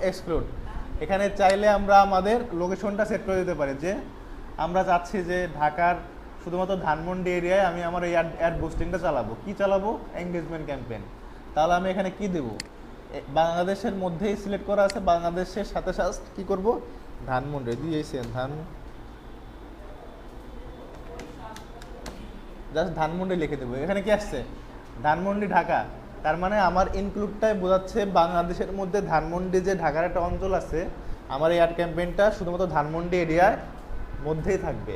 এক্সক্লুড। এখানে চাইলে আমরা আমাদের লোকেশনটা সেট করে দিতে পারি, যে আমরা চাচ্ছি যে ঢাকার শুধুমাত্র ধানমন্ডি এরিয়ায় আমি আমার এই অ্যাড বুস্টিংটা চালাবো। কি চালাবো? Engagement campaign. তাহলে আমি এখানে কি দেব? বাংলাদেশের মধ্যেই সিলেক্ট করা আছে, বাংলাদেশের সাথে সাথে কি করব? ধানমন্ডি দিয়েছেন, জাস্ট ধানমন্ডি লিখে দেবো। এখানে কি আসছে? ধানমন্ডি ঢাকা। তার মানে আমার ইনক্লুডটাই বোঝাচ্ছে বাংলাদেশের মধ্যে ধানমন্ডি যে ঢাকার একটা অঞ্চল আছে, আমার এই অ্যাড ক্যাম্পেইনটা শুধুমাত্র ধানমন্ডি এরিয়ার মধ্যেই থাকবে,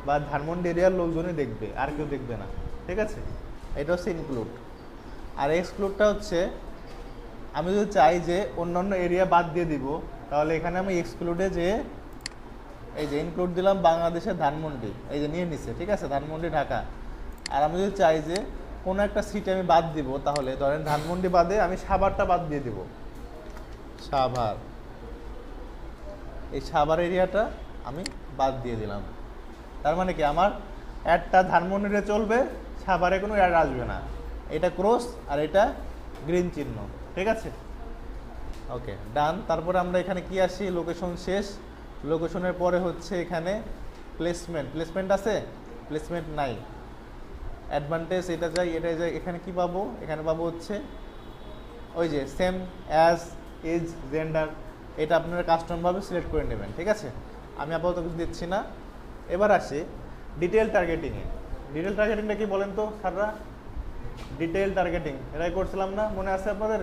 বা ধানমন্ডি এরিয়ার লোকজনই দেখবে, আর কেউ দেখবে না। ঠিক আছে, এটা হচ্ছে ইনক্লুড। আর এক্সক্লুডটা হচ্ছে আমি যদি চাই যে অন্যান্য এরিয়া বাদ দিয়ে দিব, তাহলে এখানে আমি এক্সক্লুডে যে এই যে ইনক্লুড দিলাম বাংলাদেশের ধানমন্ডি, এই যে নিয়ে নিচ্ছে, ঠিক আছে, ধানমন্ডি ঢাকা। আর আমি যদি চাই যে কোনো একটা সিটি আমি বাদ দিব, তাহলে ধরেন ধানমন্ডি বাদে আমি সাভারটা বাদ দিয়ে দিব, সাভার, এই সাভার এরিয়াটা আমি বাদ দিয়ে দিলাম। তার মানে কি আমার অ্যাডটা ধানমন্ডিতে চলবে, সাভারে কোনো অ্যাড আসবে না। এটা ক্রস আর এটা গ্রিন চিহ্ন, ঠিক আছে, ওকে, ডান। তারপরে আমরা এখানে কি আসি? লোকেশন শেষ। লোকেশনের পরে হচ্ছে এখানে প্লেসমেন্ট আছে? প্লেসমেন্ট নাই। অ্যাডভান্টেজ এটা যাই, এটা যাই। এখানে কি পাবো? এখানে পাবো হচ্ছে ওই যে সেম অ্যাজ, এজ, জেন্ডার, এটা আপনারা কাস্টমভাবে সিলেক্ট করে নেবেন, ঠিক আছে। আমি আপাতত কিছু দিচ্ছি না। এবার আসি ডিটেল টার্গেটিংয়ে। ডিটেল টার্গেটিংটা কি বলেন তো স্যাররা? ডিটেল টার্গেটিং এরাই করছিলাম না, মনে আছে আপনাদের?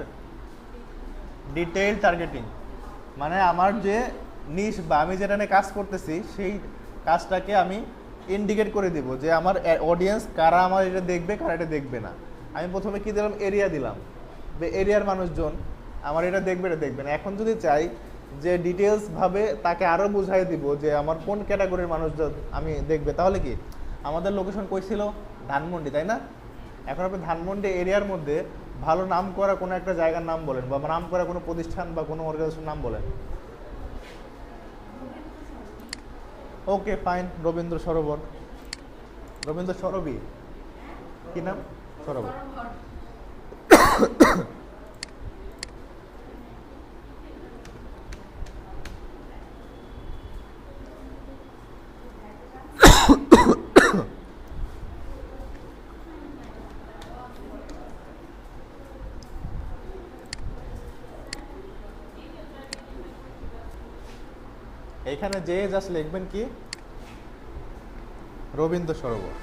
ডিটেল টার্গেটিং মানে আমার যে নিশ বা আমি যেটা নিয়ে কাজ করতেছি, সেই কাজটাকে আমি ইন্ডিকেট করে দিব যে আমার অডিয়েন্স কারা আমার এটা দেখবে, কারা এটা দেখবে না। আমি প্রথমে কি দিলাম? এরিয়া দিলাম, এরিয়ার মানুষজন আমার এটা দেখবে, এটা দেখবে না। এখন যদি চাই যে ডিটেলসভাবে তাকে আরও বুঝাই দিব যে আমার কোন ক্যাটাগরির মানুষজন আমি দেখবে, তাহলে কি আমাদের লোকেশন কই ছিল? ধানমন্ডি, তাই না? এখন আপনি ধানমন্ডি এরিয়ার মধ্যে ভালো নাম করা কোনো একটা জায়গার নাম বলেন, বা নাম করা কোনো প্রতিষ্ঠান বা কোনো অর্গানাইজেশনের নাম বলেন। ওকে ফাইন, রবীন্দ্র সরোবর, রবীন্দ্র সরবি, কি নাম? সরোবর। এখানে যে জাস্ট লিখবেন কি? রবীন্দ্র সরোবর।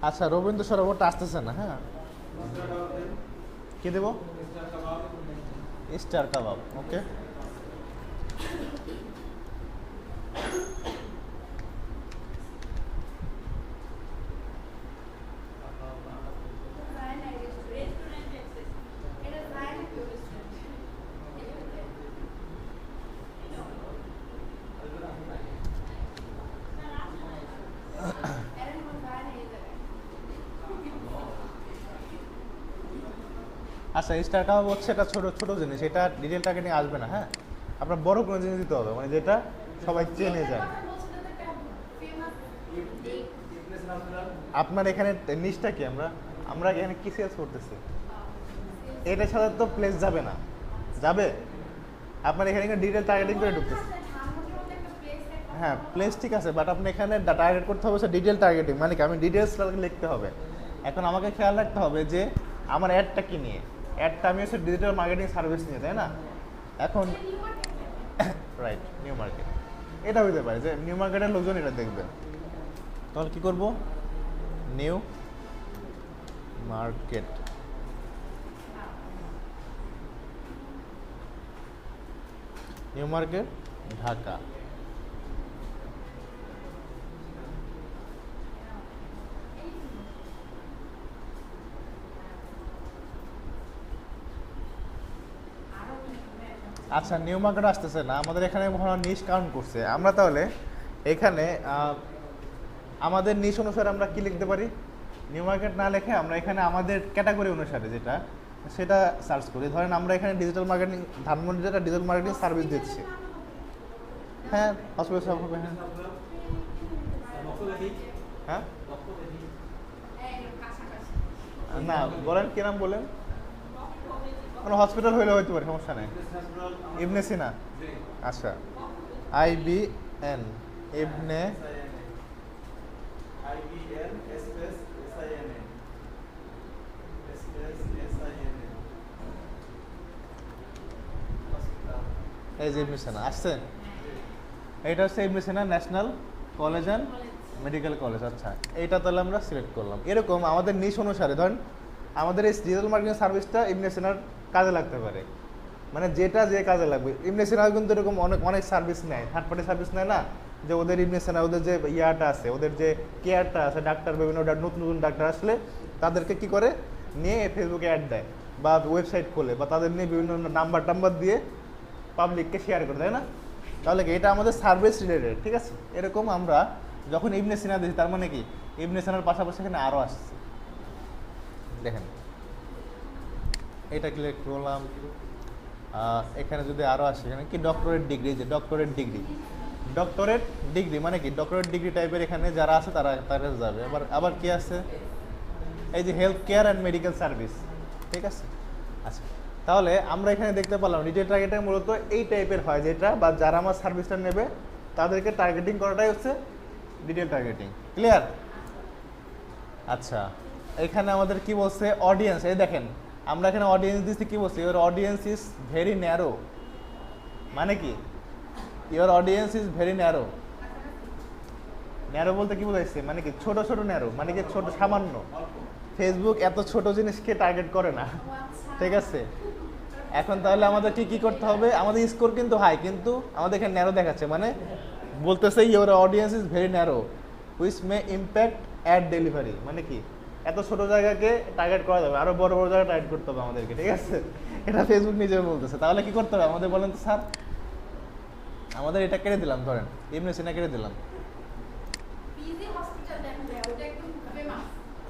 আচ্ছা, রবীন্দ্র সরোবরটা আসতেছে না। হ্যাঁ, কি দেবো? স্টার কাবাব। ওকে, আচ্ছা স্টার কাবাব হচ্ছে এটা ছোট ছোট জিনিস, এটা ডিটেল টার্গেটিং আসবে না। হ্যাঁ, আপনার বড় কোনো জিনিস দিতে হবে, মানে যেটা সবাই চেনে যায়। আপনার এখানে নিচটা কি, আমরা আমরা এখানে কি সেলস করতেছি? এটার সাথে তো প্লেস যাবে না, যাবে? আপনার এখানে ডিটেল টার্গেটিং করে ঢুকতেছে। হ্যাঁ, প্লেস ঠিক আছে, বাট আপনি এখানে টার্গেট করতে হবে ডিটেল টার্গেটিং, মানে কি আমি ডিটেলস লিখতে হবে। এখন আমাকে খেয়াল রাখতে হবে যে আমার অ্যাডটা কি নিয়ে, অ্যাডটা আমি হচ্ছে ডিজিটাল মার্কেটিং সার্ভিস নিয়ে, তাই না? এখন রাইট, নিউ মার্কেট, এটা হইতে পারে যে নিউ মার্কেটের লোকজন এটা দেখবে। তাহলে কি করব? New market, new market Dhaka. আচ্ছা, নিউ মার্কেট আসতেছে না, আমাদের এখানে নিশ কাউন্ট করছে। আমরা তাহলে এখানে আমাদের নিশ অনুসারে আমরা কি লিখতে পারি? নিউ মার্কেট না লিখে আমরা এখানে আমাদের ক্যাটাগরি অনুসারে যেটা সেটা সার্চ করি। ধরেন আমরা এখানে ডিজিটাল মার্কেটিং, ধানমন্ডি যেটা ডিজিটাল মার্কেটিং সার্ভিস দিচ্ছি। হ্যাঁ, হসপিটাল সব হবে। হ্যাঁ হ্যাঁ, না বলেন কি নাম বলেন? কোনো হসপিটাল হইলে হইতে পারে, সমস্যা নেই। ইবনে সিনা। আচ্ছা, IBN, ইবনে এই যে ইবনে সিনা আসছে, এটা হচ্ছে Ibn Sina national college and medical college. আচ্ছা, এইটা তাহলে আমরা সিলেক্ট করলাম। এরকম আমাদের নিশ অনুসারে ধরেন আমাদের এই ডিজিটাল মার্কেটিং সার্ভিসটা ইবনে সিনার কাজে লাগতে পারে, মানে যেটা যে কাজে লাগবে। ইবনে সিনার কিন্তু এরকম অনেক অনেক সার্ভিস নেয়, থার্ড পার্টি সার্ভিস নেয় না, যে ওদের ইবনে সিনা ওদের যে ইয়াটা আছে, ওদের যে কেয়ারটা আছে, ডাক্তার বিভিন্ন নতুন নতুন ডাক্তার আসলে তাদেরকে কি করে নিয়ে ফেসবুকে অ্যাড দেয় বা ওয়েবসাইট খোলে বা তাদের নিয়ে বিভিন্ন নাম্বার দিয়ে পাবলিককে শেয়ার করে, তাই না? তাহলে কি এটা আমাদের সার্ভিস রিলেটেড, ঠিক আছে? এরকম আমরা যখন ইবনে সিনা দিচ্ছি, তার মানে কি ইবনে সিনার পাশাপাশি এখানে আরও আসছে। দেখেন এটা ক্লিক করলাম, এখানে যদি আরও আসে, এখানে কি ডক্টরেট ডিগ্রি, যে ডক্টরেট ডিগ্রি মানে কি ডক্টরেট ডিগ্রি টাইপের এখানে যারা আছে তারা তারা যাবে। আবার কি আছে, এই যে health care and medical service, ঠিক আছে? আচ্ছা, তাহলে আমরা এখানে দেখতে পেলাম রিটেল টার্গেটিং মূলত এই টাইপের হয়, যেটা বা যারা আমার সার্ভিসটা নেবে তাদেরকে টার্গেটিং করাটাই হচ্ছে ডিটেল টার্গেটিং। ক্লিয়ার? আচ্ছা, এখানে আমাদের কি বলছে অডিয়েন্স, এই দেখেন আমরা এখানে অডিয়েন্স দিচ্ছি, কি বলছি your audience is very narrow, মানে কি your audience is very narrow. Narrow বলতে কি বোঝাইছে, মানে কি ছোট ছোট ন্যারো, মানে কি ছোট সামান্য। ফেসবুক এত ছোট জিনিসকে টার্গেট করে না, ঠিক আছে? এখন তাহলে আমাদের কি করতে হবে? আমাদের স্কোর কিন্তু হাই, কিন্তু আমাদের এখানে ন্যারো দেখাচ্ছে, মানে বলতেছে your audience is very narrow which may impact ad delivery, মানে কি এত ছোট জায়গাকে টার্গেট করা যাবে, আরো বড় বড় জায়গা টার্গেট করতে হবে আমাদেরকে, ঠিক আছে? এটা ফেসবুক নিজে বলতেছে। তাহলে কি করতে হবে আমাদের বলেন তো স্যার? আমাদের এটা কেটে দিলাম, ধরেন ইবনে সিনা কেটে দিলাম।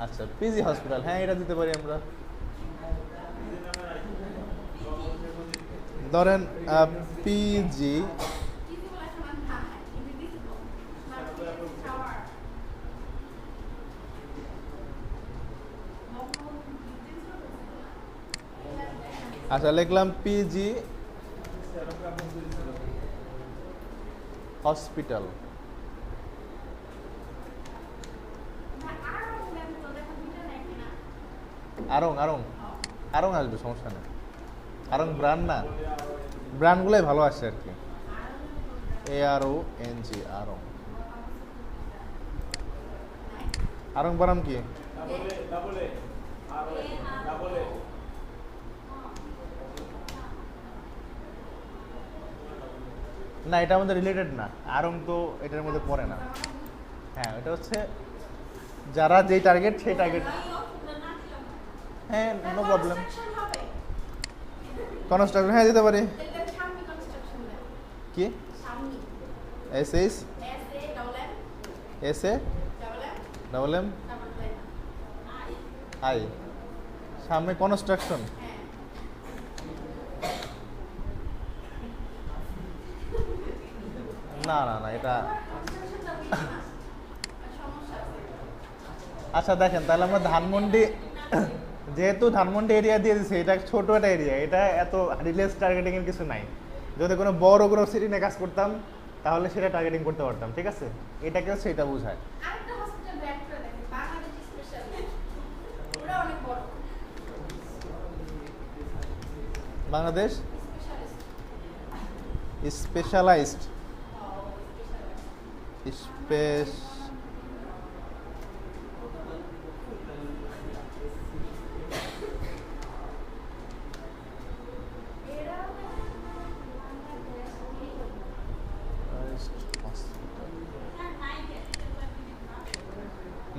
আচ্ছা, পিজি হসপিটাল, হ্যাঁ এটা দিতে পারি আমরা। ধরেন পিজি আচ্ছা, লিখলাম পিজি হসপিটাল। আরং আরং আরং আসবে, সমস্যা নেই। আরং ব্র্যান্ড না, ব্র্যান্ডগুলোই ভালো আসছে আর কি। ARONG, আরং। আরং বারাম কি না, এটা আমাদের রিলেটেড না, আরং তো এটার মধ্যে পড়ে না। হ্যাঁ, এটা হচ্ছে যারা যেই টার্গেট সেই টার্গেট। হ্যাঁ, নো প্রবলেম। কনস্ট্রাকশন হ্যাঁ দিতে পারি। কি S S S A double M I, সামনে কনস্ট্রাকশন। না না না, এটা আচ্ছা দেখেন, তাহলে আমরা ধানমন্ডি, যেহেতু ধানমন্ডি এরিয়া দিয়ে দিচ্ছে, এটা ছোট একটা এরিয়া, এটা এত রিলেস টার্গেটিং এর কিছু নাই। যদি কোনো বড় কোনো সিটি নিয়ে কাজ করতাম তাহলে সেটা টার্গেটিং করতে পারতাম, ঠিক আছে? এটাকে হচ্ছে এটা বোঝায়। বাংলাদেশ স্পেশালাইজড স্পেস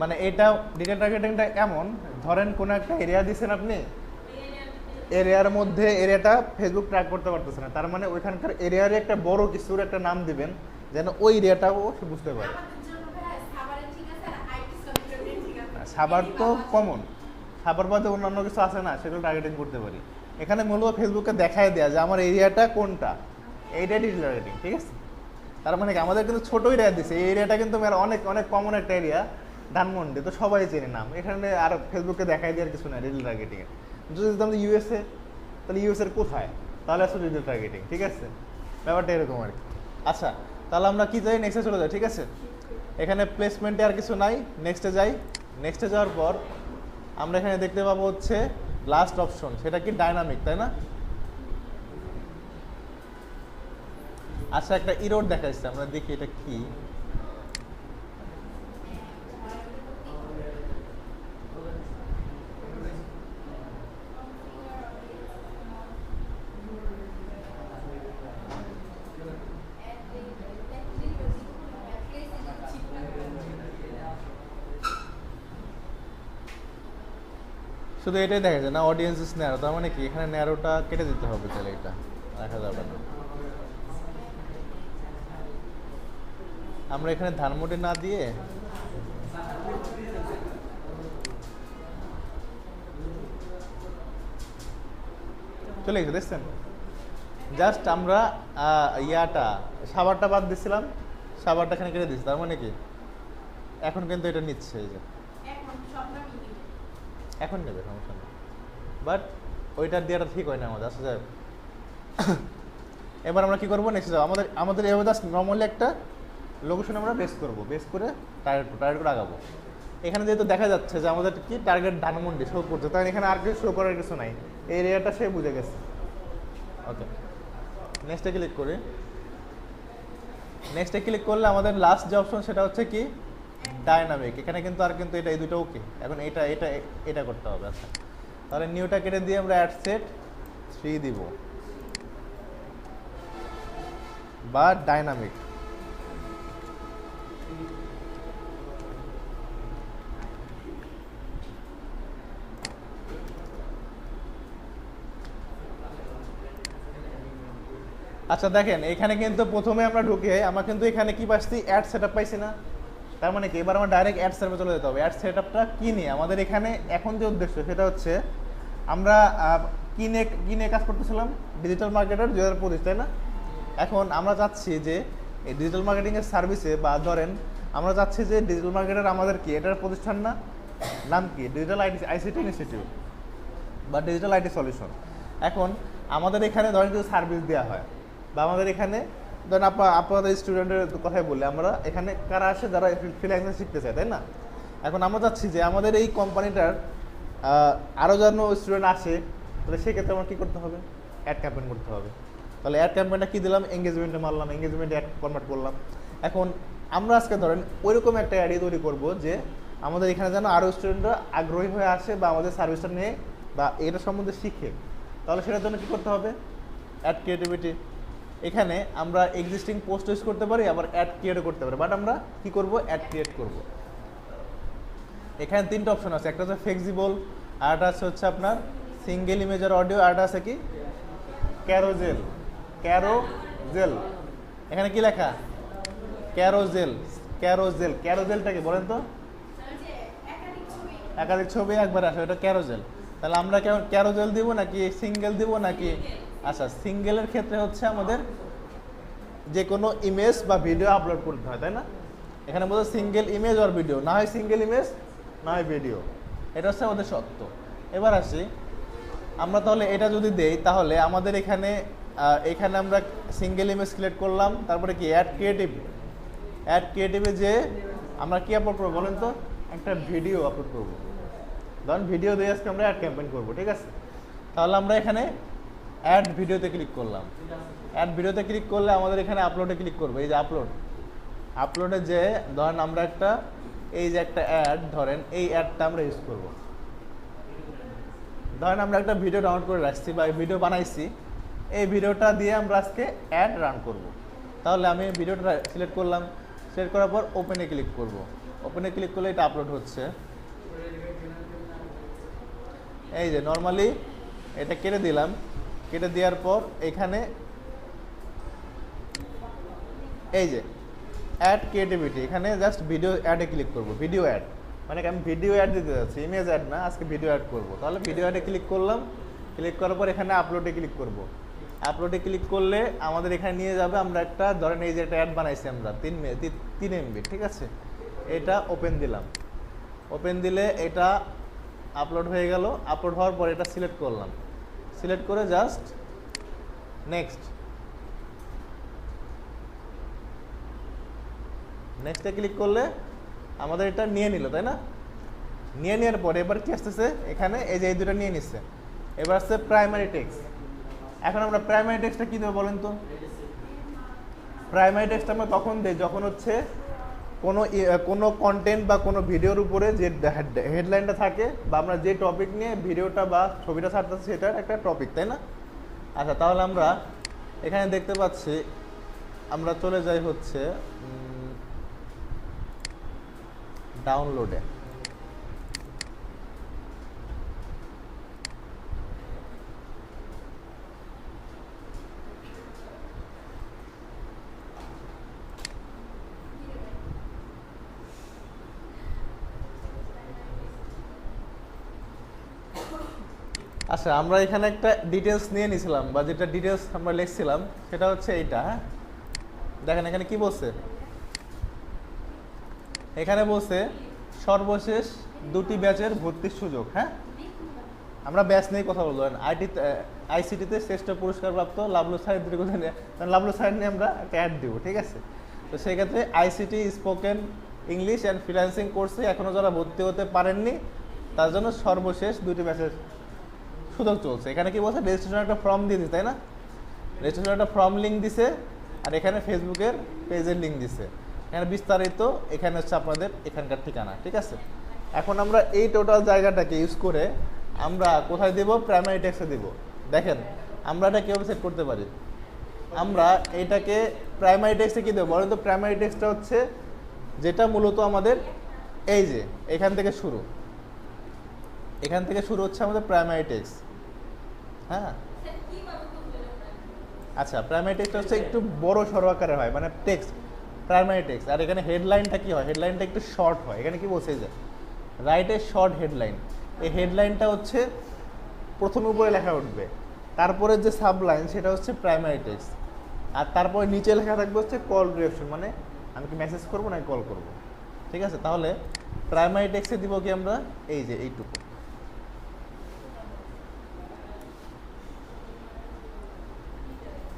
মানে এটা ডিটেল টার্গেটিংটা এমন, ধরেন কোন একটা এরিয়া দিচ্ছেন আপনি, এরিয়ার মধ্যে এরিয়াটা ফেসবুক ট্র্যাক করতে পারতেছে না, তার মানে ওইখানকার এরিয়ার একটা বড় কিছুর একটা নাম দিবেন যেন ওই এরিয়াটাও সে বুঝতে পারে। সাভার তো কমন, সাভার বাদে অন্যান্য কিছু আছে না, সেগুলো টার্গেটিং করতে পারি। এখানে মূলত ফেসবুকে দেখায় দেয়া যে আমার এরিয়াটা কোনটা, এইটাই ডিটেল টার্গেটিং, ঠিক আছে? তার মানে কি আমাদের কিন্তু ছোট এরিয়া দিচ্ছে, এই এরিয়াটা কিন্তু অনেক অনেক কমন একটা এরিয়া, ধানমন্ডি তো সবাই চেনে নাম, এখানে আর ফেসবুকে দেখাই দেওয়ার কিছু না ডিটেল টার্গেটিং এর। যদি দিতাম ইউএসএ, তাহলে ইউএসএর কোথায়, তাহলে আসলে ডিটেল টার্গেটিং, ঠিক আছে? ব্যাপারটা এরকম আর কি। আচ্ছা, তাহলে আমরা কি যাই, নেক্সটে চলে যাই, ঠিক আছে? এখানে প্লেসমেন্টে আর কিছু নাই, নেক্সটে যাই। নেক্সটে যাওয়ার পর আমরা এখানে দেখতে পাবো হচ্ছে লাস্ট অপশন, সেটা কি ডাইনামিক, তাই না? আচ্ছা, একটা ইরোড দেখাচ্ছে, আমরা দেখি এটা কি। শুধু এটাই দেখা যায় না, অডিয়েন্স ইস ন্যারো, তার মানে কি এখানে ন্যারোটা কেটে দিতে হবে, তাহলে এটা রাখা যাবে না। আমরা এখানে ধানমন্ডি না দিয়ে চলে গেছে, দেখছেন? জাস্ট আমরা ইয়াটা সাভারটা বাদ দিছিলাম, সাভারটা এখানে কেটে দিচ্ছি, তার মানে কি এখন কিন্তু এটা নিচ্ছে, এই যে এখন নেবে, সমস্যা নেই, বাট ওইটার দেওয়াটা ঠিক হয় না আমাদের। আসলে যাই হোক, এবার আমরা কি করবো, নেক্সট যাবো। আমাদের এভাবে জাস্ট নর্মালি একটা লোকেশন আমরা বেস করবো, বেস করে টার্গেট করে আগাবো। এখানে যেহেতু দেখা যাচ্ছে যে আমাদের কি টার্গেট ধানমন্ডি শো করছে, তাই এখানে আর কিছু শো করার কিছু নাই, এই এরিয়াটা সে বুঝে গেছে। ওকে, নেক্সটে ক্লিক করি। নেক্সটে ক্লিক করলে আমাদের লাস্ট যে অপশন সেটা হচ্ছে কি ডাইনামিক। এখানে কিন্তু আর কিন্তু এটা এই দুটো ওকে, এখন এটা এটা এটা করতে হবে। আচ্ছা, তাহলে নিউটা কেটে দিয়ে আমরা অ্যাড সেট 3 দিব বা ডাইনামিক। আচ্ছা দেখেন, এখানে কিন্তু প্রথমে আমরা ঢুকে আমরা কিন্তু এখানে কি পাচ্ছি, অ্যাড সেটআপ পাইছি না? তার মানে কি এবার আমরা ডাইরেক্ট অ্যাড সার্ভে চলে যেতে হবে। অ্যাড সেটআপটা কি নিয়ে আমাদের এখানে এখন যে উদ্দেশ্য সেটা হচ্ছে আমরা কি নিয়ে কাজ করতেছিলাম, ডিজিটাল মার্কেটার 2025, তাই না? এখন আমরা চাচ্ছি যে এই ডিজিটাল মার্কেটিংয়ের সার্ভিসে, বা ধরেন আমরা চাচ্ছি যে ডিজিটাল মার্কেটার আমাদের কি এটার প্রতিষ্ঠান না, নাম কি ডিজিটাল আইসিটি ইনস্টিটিউট বা ডিজিটাল আইটি সলিউশন। এখন আমাদের এখানে ধরেন কিছু সার্ভিস দেওয়া হয়, বা আমাদের এখানে ধরেন আপনাদের স্টুডেন্টের কথাই বলি, আমরা এখানে কারা আসে যারা ফ্রিল্যান্সিং শিখতে চায়, তাই না? এখন আমরা চাচ্ছি যে আমাদের এই কোম্পানিটার আরও যেন স্টুডেন্ট আসে, তাহলে সেক্ষেত্রে আমার কী করতে হবে, অ্যাড ক্যাম্পেইন করতে হবে। তাহলে অ্যাড ক্যাম্পেইনটা কী দিলাম, এঙ্গেজমেন্টে মারলাম, এঙ্গেজমেন্টে অ্যাড কনভার্ট করলাম। এখন আমরা আজকে ধরেন ওইরকম একটা অ্যাডই তৈরি করবো যে আমাদের এখানে যেন আরও স্টুডেন্টরা আগ্রহী হয়ে আসে বা আমাদের সার্ভিসটা নিয়ে বা এটা সম্বন্ধে শিখে, তাহলে সেটার জন্য কী করতে হবে? Ad creativity. এখানে আমরা এক্সিস্টিং পোস্ট ইউজ করতে পারি, আবার অ্যাড ক্রিয়েটও করতে পারি, বাট আমরা কী করব? অ্যাড ক্রিয়েট করব। এখানে তিনটা অপশন আছে, একটা হচ্ছে ফ্লেক্সিবল, আরেকটা আছে হচ্ছে আপনার সিঙ্গেল ইমেজের অডিও, আরেকটা আছে কি ক্যারোজেল। ক্যারোজেল এখানে কি লেখা? ক্যারোজেল। ক্যারোজেল, ক্যারোজেলটা কি বলেন তো? একাধিক ছবি একবার আসে, এটা ক্যারোজেল। তাহলে আমরা কেমন ক্যারোজেল দিব নাকি সিঙ্গেল দিব নাকি? আচ্ছা, সিঙ্গেলের ক্ষেত্রে হচ্ছে আমাদের যে কোনো ইমেজ বা ভিডিও আপলোড করতে হয়, তাই না? এখানে বলতে সিঙ্গেল ইমেজ আর ভিডিও, না হয় সিঙ্গেল ইমেজ না হয় ভিডিও, এটা হচ্ছে আমাদের শর্ত। এবার আসি আমরা, তাহলে এটা যদি দেই তাহলে আমাদের এখানে আমরা সিঙ্গেল ইমেজ সিলেক্ট করলাম, তারপরে কি অ্যাড ক্রিয়েটিভ। অ্যাড ক্রিয়েটিভে যে আমরা কি আপলোড করবো বলেন তো? একটা ভিডিও আপলোড করবো, ধরুন ভিডিও দিয়ে আজকে আমরা অ্যাড ক্যাম্পেইন করবো, ঠিক আছে? তাহলে আমরা এখানে অ্যাড ভিডিওতে ক্লিক করলাম। অ্যাড ভিডিওতে ক্লিক করলে আমাদের এখানে আপলোডে ক্লিক করবো, এই যে আপলোডে যে ধরেন আমরা একটা এই যে একটা অ্যাড, ধরেন এই অ্যাডটা আমরা ইউজ করব। ধরেন আমরা একটা ভিডিও ডাউনলোড করে রাখছি বা ভিডিও বানাইছি, এই ভিডিওটা দিয়ে আমরা আজকে অ্যাড রান করব। তাহলে আমি ভিডিওটা সিলেক্ট করলাম, সিলেক্ট করার পর ওপেনে ক্লিক করব। ওপেনে ক্লিক করলে এটা আপলোড হচ্ছে। এই যে নর্মালি এটা কেটে দিলাম, কেটে দেওয়ার পর এখানে এই যে অ্যাড ক্রিয়েটিভিটি, এখানে জাস্ট ভিডিও অ্যাডে ক্লিক করব। ভিডিও অ্যাড মানে আমি ভিডিও অ্যাড দিতে যাচ্ছি, ইমেজ অ্যাড না, আজকে ভিডিও অ্যাড করব। তাহলে ভিডিও অ্যাডে ক্লিক করলাম, ক্লিক করার পর এখানে আপলোডে ক্লিক করব। আপলোডে ক্লিক করলে আমাদের এখানে নিয়ে যাবে, আমরা একটা ধরেন এই যে একটা অ্যাড বানাইছি আমরা 3 MB, ঠিক আছে? এটা ওপেন দিলাম, ওপেন দিলে এটা আপলোড হয়ে গেল। আপলোড হওয়ার পর এটা সিলেক্ট করলাম, সিলেক্ট করে জাস্ট নেক্সটে ক্লিক করলে আমাদের এটা নিয়ে নিল, তাই না? নিয়ে নেওয়ার পরে এবার কি আসতেছে? এখানে এই যে এই দুটো নিয়ে নিচ্ছে। এবার আসছে প্রাইমারি টেক্সট। এখন আমরা প্রাইমারি টেক্সটটা কী দেবো বলেন তো? প্রাইমারি টেক্সট আমরা তখন দিই যখন হচ্ছে কোনো কন্টেন্ট বা কোনো ভিডিওর উপরে যে হেডলাইনটা থাকে বা আমরা যে টপিক নিয়ে ভিডিওটা বা ছবিটা ছাড়তেছি সেটার একটা টপিক, তাই না? আচ্ছা, তাহলে আমরা এখানে দেখতে পাচ্ছি, আমরা চলে যাই হচ্ছে ডাউনলোডে। আচ্ছা, আমরা এখানে একটা ডিটেলস নিয়ে নিয়েছিলাম বা যেটা ডিটেলস আমরা লিখছিলাম সেটা হচ্ছে এইটা। হ্যাঁ, দেখেন এখানে কি বলছে? এখানে বলছে সর্বশেষ 2টি ব্যাচের ভর্তির সুযোগ। হ্যাঁ, আমরা ব্যাচ নিয়ে কথা বলবো। আইসিটিতে শ্রেষ্ঠ পুরস্কারপ্রাপ্ত লাভলু স্যার, লাভলু স্যার নিয়ে আমরা একটা অ্যাড দিব, ঠিক আছে? তো সেক্ষেত্রে ICT spoken English and freelancing কোর্সে এখনও যারা ভর্তি হতে পারেননি তার জন্য সর্বশেষ 2টি ব্যাচের সুযোগ চলছে। এখানে কি বলছে? রেজিস্ট্রেশন একটা ফর্ম দিয়ে দিচ্ছে, তাই না? রেজিস্ট্রেশন একটা ফর্ম লিঙ্ক দিছে, আর এখানে ফেসবুকের পেজের লিঙ্ক দিছে। এখানে বিস্তারিত, এখানে হচ্ছে আপনাদের এখানকার ঠিকানা, ঠিক আছে? এখন আমরা এই টোটাল জায়গাটাকে ইউজ করে আমরা কোথায় দেব? প্রাইমারি টেক্সটে দেব। দেখেন আমরা এটা কীভাবে সেট করতে পারি। আমরা এটাকে প্রাইমারি টেক্সটে কী দেবো বলেন তো? প্রাইমারি টেক্সটটা হচ্ছে যেটা মূলত আমাদের এই যে এখান থেকে শুরু হচ্ছে আমাদের প্রাইমারি টেক্সট। হ্যাঁ, আচ্ছা, প্রাইমারি টেক্সট হচ্ছে একটু বড় সড়ো আকারে হয়, মানে টেক্সট প্রাইমারি টেক্সট। আর এখানে হেডলাইনটা কি হয়? হেডলাইনটা একটু শর্ট হয়। এখানে কি বলছে যে রাইট এ শর্ট হেডলাইন। এই হেডলাইনটা হচ্ছে প্রথমে উপরে লেখা উঠবে, তারপরে যে সাবলাইন সেটা হচ্ছে প্রাইমারি টেক্সট, আর তারপরে নিচে লেখা থাকবে হচ্ছে কল ডিরেকশন, মানে আমি কি মেসেজ করবো না কল করবো, ঠিক আছে? তাহলে প্রাইমারি টেক্সটে দিব কি আমরা? এই যে এইটুকু।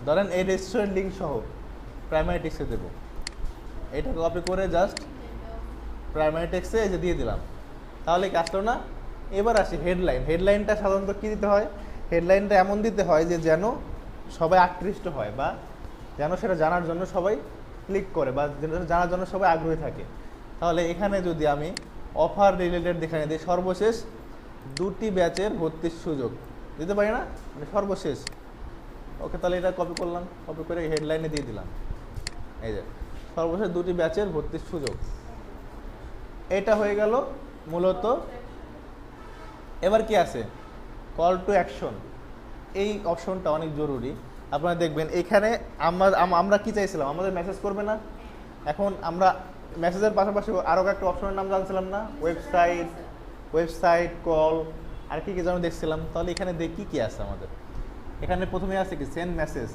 ধরেন এই রেজিস্ট্রেশন লিঙ্ক সহ প্রাইমারি টেক্সটে দেবো। এটা কপি করে জাস্ট প্রাইমারি টেক্সটে এই যে দিয়ে দিলাম, তাহলে কি আসলো না? এবার আসি হেডলাইন। হেডলাইনটা সাধারণত কী দিতে হয়? হেডলাইনটা এমন দিতে হয় যে যেন সবাই আকৃষ্ট হয় বা যেন সেটা জানার জন্য সবাই ক্লিক করে বা জানার জন্য সবাই আগ্রহী থাকে। তাহলে এখানে যদি আমি অফার রিলেটেড দেখানে দিই, সর্বশেষ 2টি ব্যাচের ভর্তির সুযোগ দিতে পারি না, মানে সর্বশেষ। ওকে, তাহলে এটা কপি করলাম, কপি করে হেডলাইনে দিয়ে দিলাম, এই যে সর্বশেষ 2টি ব্যাচের ভর্তির সুযোগ। এটা হয়ে গেল মূলত। এবার কি আছে, কল টু অ্যাকশন। এই অপশনটা অনেক জরুরি। আপনারা দেখবেন এখানে আমরা কি চাইছিলাম, আমাদের মেসেজ করবে না। এখন আমরা মেসেজের পাশাপাশি আরও একটা অপশনের নাম জানছিলাম না, ওয়েবসাইট কল আর কি কি যেন দেখছিলাম। তাহলে এখানে দেখি কি আছে আমাদের। এখানে প্রথমে আছে কি সেন্ড মেসেজ,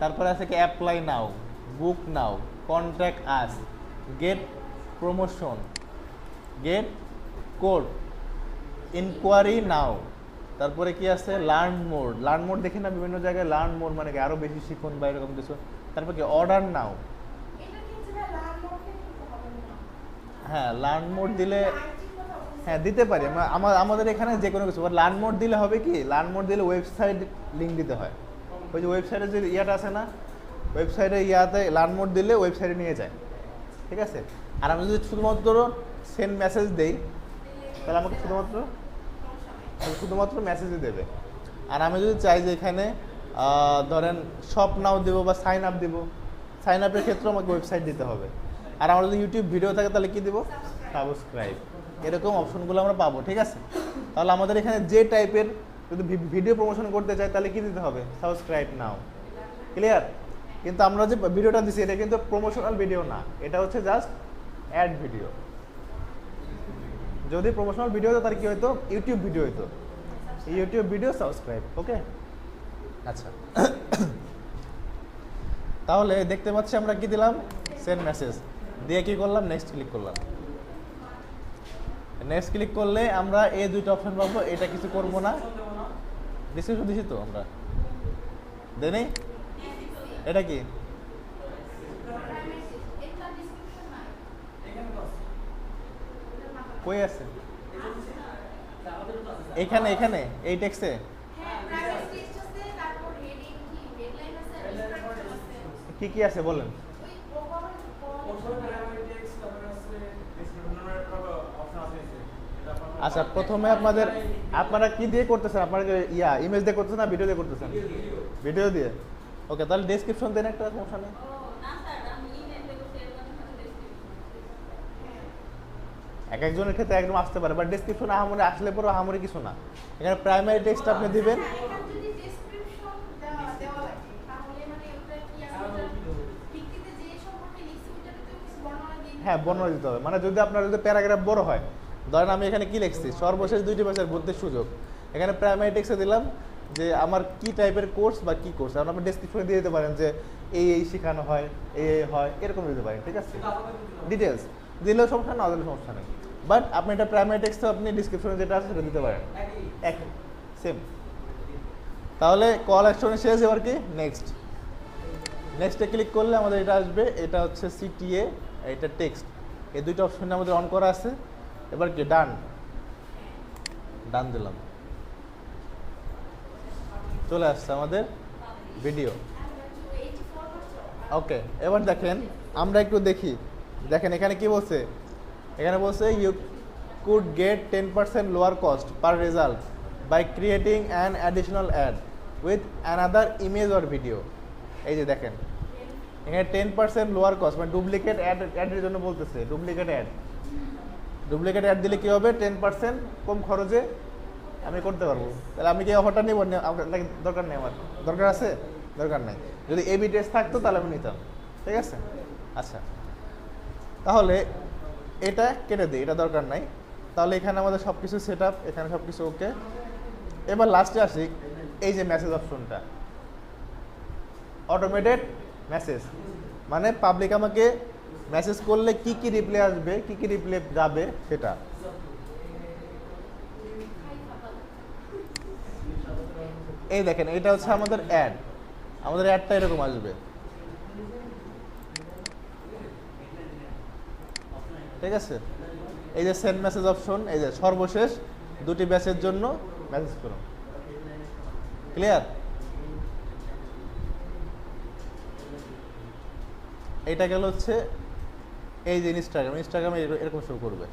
তারপরে আছে কি apply now, book now, contact us, get promotion, get code, enquiry now, তারপরে কি আছে লার্ন মোর। লার্ন মোর দেখি না বিভিন্ন জায়গায়, লার্ন মোর মানে কি আরও বেশি শিখুন বা এরকম কিছু। তারপর কি অর্ডার নাও। হ্যাঁ, লার্ন মোড দিলে হ্যাঁ দিতে পারি আমাদের এখানে যে কোনো কিছু। লার্ন মোড দিলে হবে কি, লার্ন মোড দিলে ওয়েবসাইট লিঙ্ক দিতে হয়। ওই যে ওয়েবসাইটের যে ইয়াটা আছে না, ওয়েবসাইটে ইয়াতে লার্ন মোড দিলে ওয়েবসাইটে নিয়ে যায়, ঠিক আছে। আর আমি যদি শুধুমাত্র সেন্ড মেসেজ দেই তাহলে আমাকে শুধুমাত্র মেসেজই দেবে। আর আমি যদি চাই যে এখানে ধরেন শপ নাও দেবো বা সাইন আপ দেবো, সাইন আপের ক্ষেত্রেও আমাকে ওয়েবসাইট দিতে হবে। আর আমার যদি ইউটিউব ভিডিও থাকে তাহলে কি দেবো, সাবস্ক্রাইব। এরকম অপশনগুলো আমরা পাবো, ঠিক আছে। তাহলে আমাদের এখানে যে টাইপের যদি ভিডিও প্রমোশন করতে চাই তাহলে কি দিতে হবে, সাবস্ক্রাইব নাও। ক্লিয়ার? কিন্তু আমরা যে ভিডিওটা দিচ্ছি এটা কিন্তু প্রমোশনাল ভিডিও না, এটা হচ্ছে জাস্ট অ্যাড ভিডিও। যদি প্রমোশনাল ভিডিও হতো তার কি হতো, ইউটিউব ভিডিও হতো। ইউটিউব ভিডিও সাবস্ক্রাইব, ওকে। আচ্ছা, তাহলে দেখতে পাচ্ছি আমরা কি দিলাম, সেন্ড মেসেজ দিয়ে কি করলাম, নেক্সট ক্লিক করলাম। নেক্সট ক্লিক করলে আমরা এই দুইটা অপশন পাবো। এটা কিছু করব না, ডিসক্রিপশন দিছি তো আমরা দেনি। এটা কি কই আছে, এখানে এই টেক্সটে কি কি আছে বলেন। আচ্ছা, প্রথমে আপনারা কি দিয়ে করতেছেন, আপনারা ইমেজ দিয়ে করতেছেন না ভিডিও দিয়ে করতেছেন? ভিডিও দিয়ে। ওকে, তাহলে ডেসক্রিপশন দেন একটা, সমস্যা নেই। এক একজনের ক্ষেত্রে একদম আসতে পারে, বাট ডেসক্রিপশন আহামরি আসলে পরে আহামরি কিছু না। এখানে প্রাইমারি টেক্সট আপনি দিবেন। হ্যাঁ, বর্ণনা দিতে হবে। মানে যদি আপনার যদি প্যারাগ্রাফ বড় হয়, ধরেন আমি এখানে কি লিখছি, সর্বশেষ 2টি ব্যাচের ভর্তির সুযোগ, এখানে প্রাইমারি টেক্সটে দিলাম যে আমার কি টাইপের কোর্স বা কি কোর্স। কারণ আপনি ডেসক্রিপশনে দিয়ে দিতে পারেন যে এই শেখানো হয়, এই হয়, এরকম দিতে পারেন, ঠিক আছে। ডিটেলস দিলেও সমস্যা না, দিলেও সমস্যা নেই। বাট আপনি এটা প্রাইমারি টেক্সটে আপনি ডিসক্রিপশনে যেটা আছে সেটা দিতে পারেন, একই সেম। তাহলে কল অ্যাকশনে শেষ। এবার কি নেক্সটে ক্লিক করলে আমাদের এটা আসবে। এটা হচ্ছে সিটিএ, এটা টেক্সট। এই দুইটা অপশন আমাদের অন করা আছে। এবার কি ডান দিলাম, চলে আসছে আমাদের ভিডিও। ওকে, এবার দেখেন আমরা একটু দেখি। দেখেন এখানে কি বলছে, এখানে বলছে you could get 10% lower cost per result by creating an additional ad with another image or video. এই যে দেখেন এখানে 10% লোয়ার কস্ট, মানে ডুপ্লিকেট অ্যাডের জন্য বলতেছে। ডুপ্লিকেট অ্যাড দিলে কি হবে, 10% কম খরচে আমি করতে পারবো। তাহলে আমি কি অফারটা নিব, দরকার নেই আমার, দরকার আছে, দরকার নেই। যদি এবি টেস্ট থাকতো তাহলে আমি নিতাম, ঠিক আছে। আচ্ছা, তাহলে এটা কেটে দিই, এটা দরকার নাই। তাহলে এখানে আমাদের সব কিছু সেট আপ, এখানে সব কিছু ওকে। এবার লাস্টে আসি, এই যে মেসেজ অপশনটা, অটোমেটেড মেসেজ, মানে পাবলিক আমাকে মেসেজ করলে কি কি রিপ্লাই আসবে, কি কি রিপ্লাই যাবে সেটা। এই দেখেন এটা হচ্ছে আমাদের অ্যাড, আমাদের অ্যাডটা এরকম আসবে, ঠিক আছে। এই যে সেন্ড মেসেজ অপশন, এই যে সর্বশেষ 2টি ব্যাচের জন্য মেসেজ করুন। ক্লিয়ার? এটা গেল হচ্ছে এই যে ইনস্টাগ্রামে এরকম শো করবে।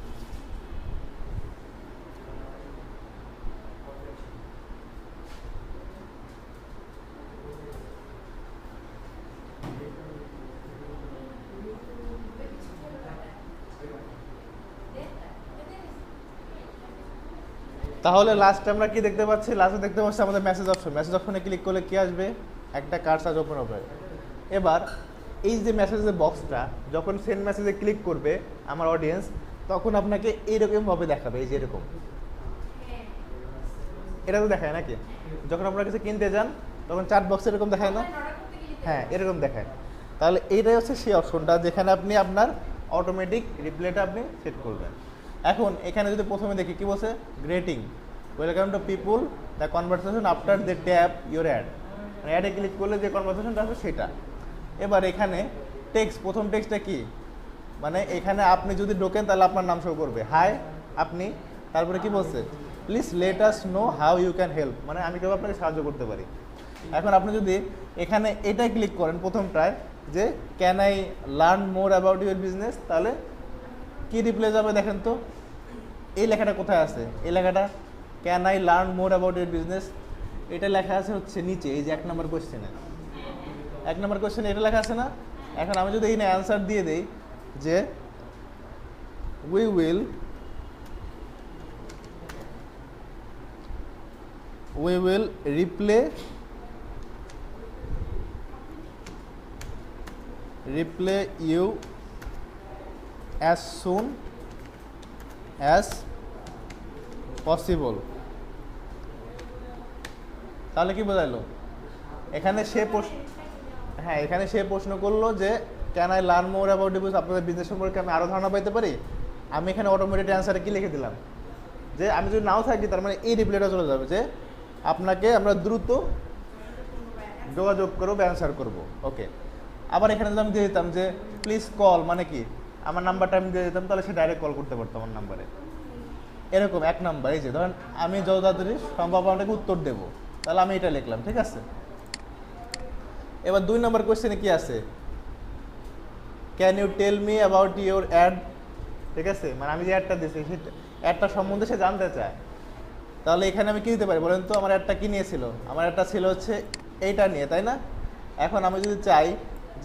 তাহলে লাস্টে আমরা কি দেখতে পাচ্ছি? লাস্টে দেখতে পাচ্ছি আমাদের মেসেজ অপশন। মেসেজ অপশনে ক্লিক করলে কি আসবে? একটা কার্ড সার্চ ওপেন হবে। এবার এই যে মেসেজের বক্সটা যখন সেন্ড মেসেজে ক্লিক করবে আমার অডিয়েন্স, তখন আপনাকে এইরকমভাবে দেখাবে, এই যে এরকম। এটা তো দেখায় নাকি? যখন আপনারা কিছু কিনতে যান তখন চার্ট বক্স এরকম দেখায় না? হ্যাঁ, এরকম দেখায়। তাহলে এইটাই হচ্ছে সেই অপশনটা যেখানে আপনি আপনার অটোমেটিক রিপ্লাইটা আপনি সেট করবেন। এখন এখানে যদি প্রথমে দেখি কি বলছে, greeting welcome to people the conversation after they tap your ad, মানে অ্যাডে ক্লিক করলে যে কনভারসেশনটা আসবে সেটা। এবার এখানে টেক্সট, প্রথম টেক্সটটা কি, মানে এখানে আপনি যদি ঢোকেন তাহলে আপনার নাম শো করবে, হাই আপনি, তারপরে কি বলছে, please let us know how you can help, মানে আমি কেউ আপনাকে সাহায্য করতে পারি। এখন আপনি যদি এখানে এটাই ক্লিক করেন প্রথমটায় যে can I learn more about your business, তাহলে কি রিপ্লাই যাবে দেখেন তো? এই লেখাটা কোথায় আছে? এই লেখাটা can I learn more about your business, এটা লেখা আছে হচ্ছে নিচে, এই যে 1 নম্বর কোয়েশ্চেনে। 1 নম্বর কোয়েশ্চেনে এটা লেখা আছে না? এখন আমি যদি এখানে অ্যান্সার দিয়ে দেই যে we will reply you as soon as possible, তাহলে কি বোঝাইলো? এখানে সে প্রশ্ন করলো যে can I learn more about you, আপনাদের বিজনেস সম্পর্কে আমি আরও ধারণা পাইতে পারি। আমি এখানে অটোমেটিক অ্যান্সারে কি লিখে দিলাম যে আমি যদি নাও থাকি তার মানে এই রিপ্লাইটা চলে যাবে যে আপনাকে আমরা দ্রুত যোগাযোগ করবো, অ্যান্সার করবো। ওকে, আবার এখানে যদি আমি দিয়ে দিতাম যে প্লিজ কল, মানে কি আমার নাম্বারটা আমি দিয়ে দিতাম, তাহলে সে ডাইরেক্ট কল করতে পারতো আমার নাম্বারে। এরকম 1 নাম্বার, এই যে ধরেন আমি যত তাড়াতাড়ি সম্ভব আপনাকে উত্তর দেবো, তাহলে আমি এটা লিখলাম, ঠিক আছে। এবার 2 নম্বর কোয়েশ্চেনে কি আছে, can you tell me about your ad, ঠিক আছে, মানে আমি যে অ্যাডটা দিয়েছি সেই অ্যাডটা সম্বন্ধে সে জানতে চায়। তাহলে এখানে আমি কি দিতে পারি বলেন তো? আমার অ্যাডটা কি নিয়েছিল? আমার অ্যাডটা ছিল হচ্ছে এইটা নিয়ে, তাই না? এখন আমি যদি চাই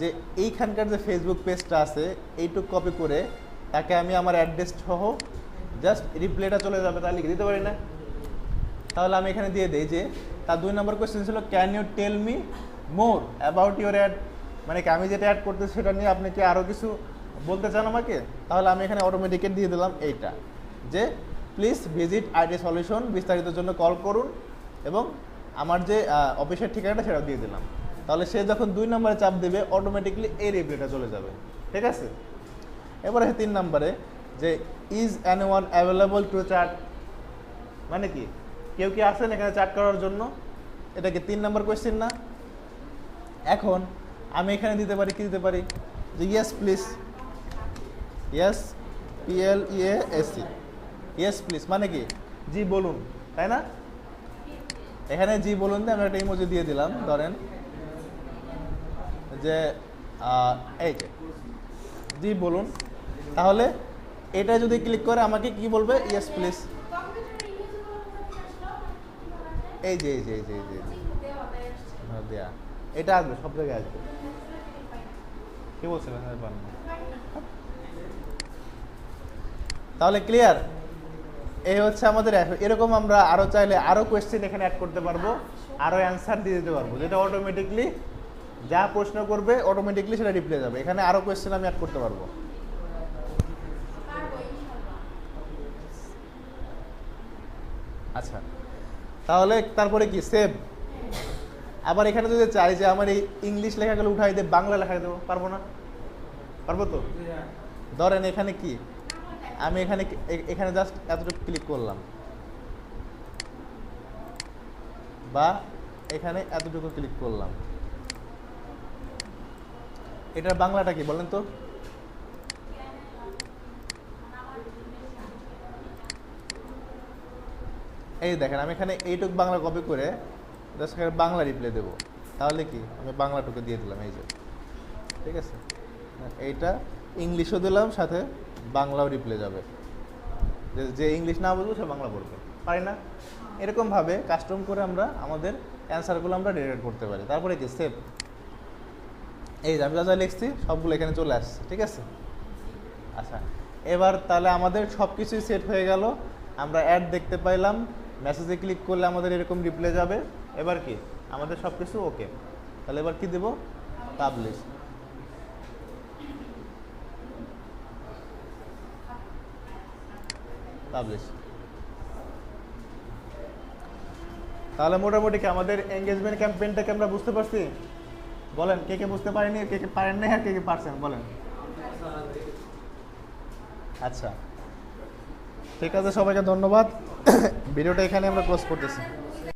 যে এইখানকার যে ফেসবুক পেজটা আছে এইটুক কপি করে তাকে আমি আমার অ্যাড্রেস সহ জাস্ট রিপ্লাইটা চলে যাবে, তাহলে লিখে দিতে পারি না? তাহলে আমি এখানে দিয়ে দিই যে তার 2 নম্বর কোয়েশ্চেন ছিল can you tell me more about your ad, মানে কি আমি যেটা অ্যাড করতেছি সেটা নিয়ে আপনি কি আরও কিছু বলতে চান আমাকে? তাহলে আমি এখানে অটোমেটিক দিয়ে দিলাম এইটা যে প্লিজ ভিজিট আইটি সলিউশন, বিস্তারিতের জন্য কল করুন, এবং আমার যে অফিসের ঠিকানাটা সেটাও দিয়ে দিলাম। তাহলে সে যখন 2 নম্বরে চাপ দেবে অটোমেটিকলি এই রিপ্লাইটা চলে যাবে, ঠিক আছে। এবারে 3 নম্বরে যে is anyone available to chat, মানে কি কেউ কি আছেন এখানে চ্যাট করার জন্য? এটা কি 3 নম্বর কোয়েশ্চেন না? এখন আমি এখানে দিতে পারি, কি দিতে পারি, যে yes please, yes PLEASC, yes please, মানে কি জি বলুন, তাই না? এখানে জি বলুন দিয়ে আমরা একটা ইমোজি দিয়ে দিলাম, ধরেন যে এই যে জি বলুন। তাহলে এটা যদি ক্লিক করে আমাকে কি বলবে? ইয়েস প্লিজ, এই যে এই যে এই যে এই যে দেয়া, এটা আসবে, সব জায়গায় আসবে। কি বলছিলেন? তাহলে ক্লিয়ার? এই হচ্ছে আমাদের এরকম আমরা আরও চাইলে আরও কোয়েশ্চেন এখানে অ্যাড করতে পারবো, আরও অ্যান্সার দিয়ে দিতে পারবো, যেটা অটোমেটিকলি যা প্রশ্ন করবে অটোমেটিকলি সেটা রিপ্লাই যাবে। এখানে আরও কোয়েশ্চেন আমি অ্যাড করতে পারবো। আচ্ছা, তাহলে তারপরে কি সেভ। আবার এখানে যদি চাই যে আমার এই ইংলিশ লেখাগুলো উঠাই দিয়ে বাংলা লেখা দেবো, পারবো না? পারবো তো? ধরেন এখানে কি আমি এখানে জাস্ট এতটুকু ক্লিক করলাম, বা এখানে এতটুকু ক্লিক করলাম, এটার বাংলাটা কি বলেন তো? এই দেখেন আমি এখানে এইটুকু বাংলা কপি করে জাস্ট এখানে বাংলা রিপ্লাই দেবো, তাহলে কি আমি বাংলাটুকু দিয়ে দিলাম, এই যে, ঠিক আছে। এইটা ইংলিশও দিলাম, সাথে বাংলাও রিপ্লাই যাবে, যে ইংলিশ না বলবো সে বাংলা বলবে, পারি না? এরকমভাবে কাস্টম করে আমরা আমাদের অ্যান্সারগুলো আমরা জেনারেট করতে পারি। তারপরে কি সেভ, এই যে আমি যা যা লিখছি সবগুলো এখানে চলে আসছে, ঠিক আছে। আচ্ছা, এবার তাহলে আমাদের সব কিছুই সেট হয়ে গেল, আমরা অ্যাড দেখতে পাইলাম, মেসেজে ক্লিক করলে আমাদের এরকম রিপ্লাই যাবে। এবার কি আমাদের সব কিছু ওকে, তাহলে এবার কি দেব, পাবলিশ। পাবলিশ। তাহলে মোটামুটি কি আমাদের এঙ্গেজমেন্ট ক্যাম্পেইনটাকে আমরা বুঝতে পারছি? বলেন কে কে বুঝতে পারেনি, কে কে পারেন নাই, আর কে কে পারছেন বলেন। আচ্ছা ঠিক আছে, সবাইকে ধন্যবাদ। ভিডিওটা এখানে আমরা ক্লোজ করতেছি।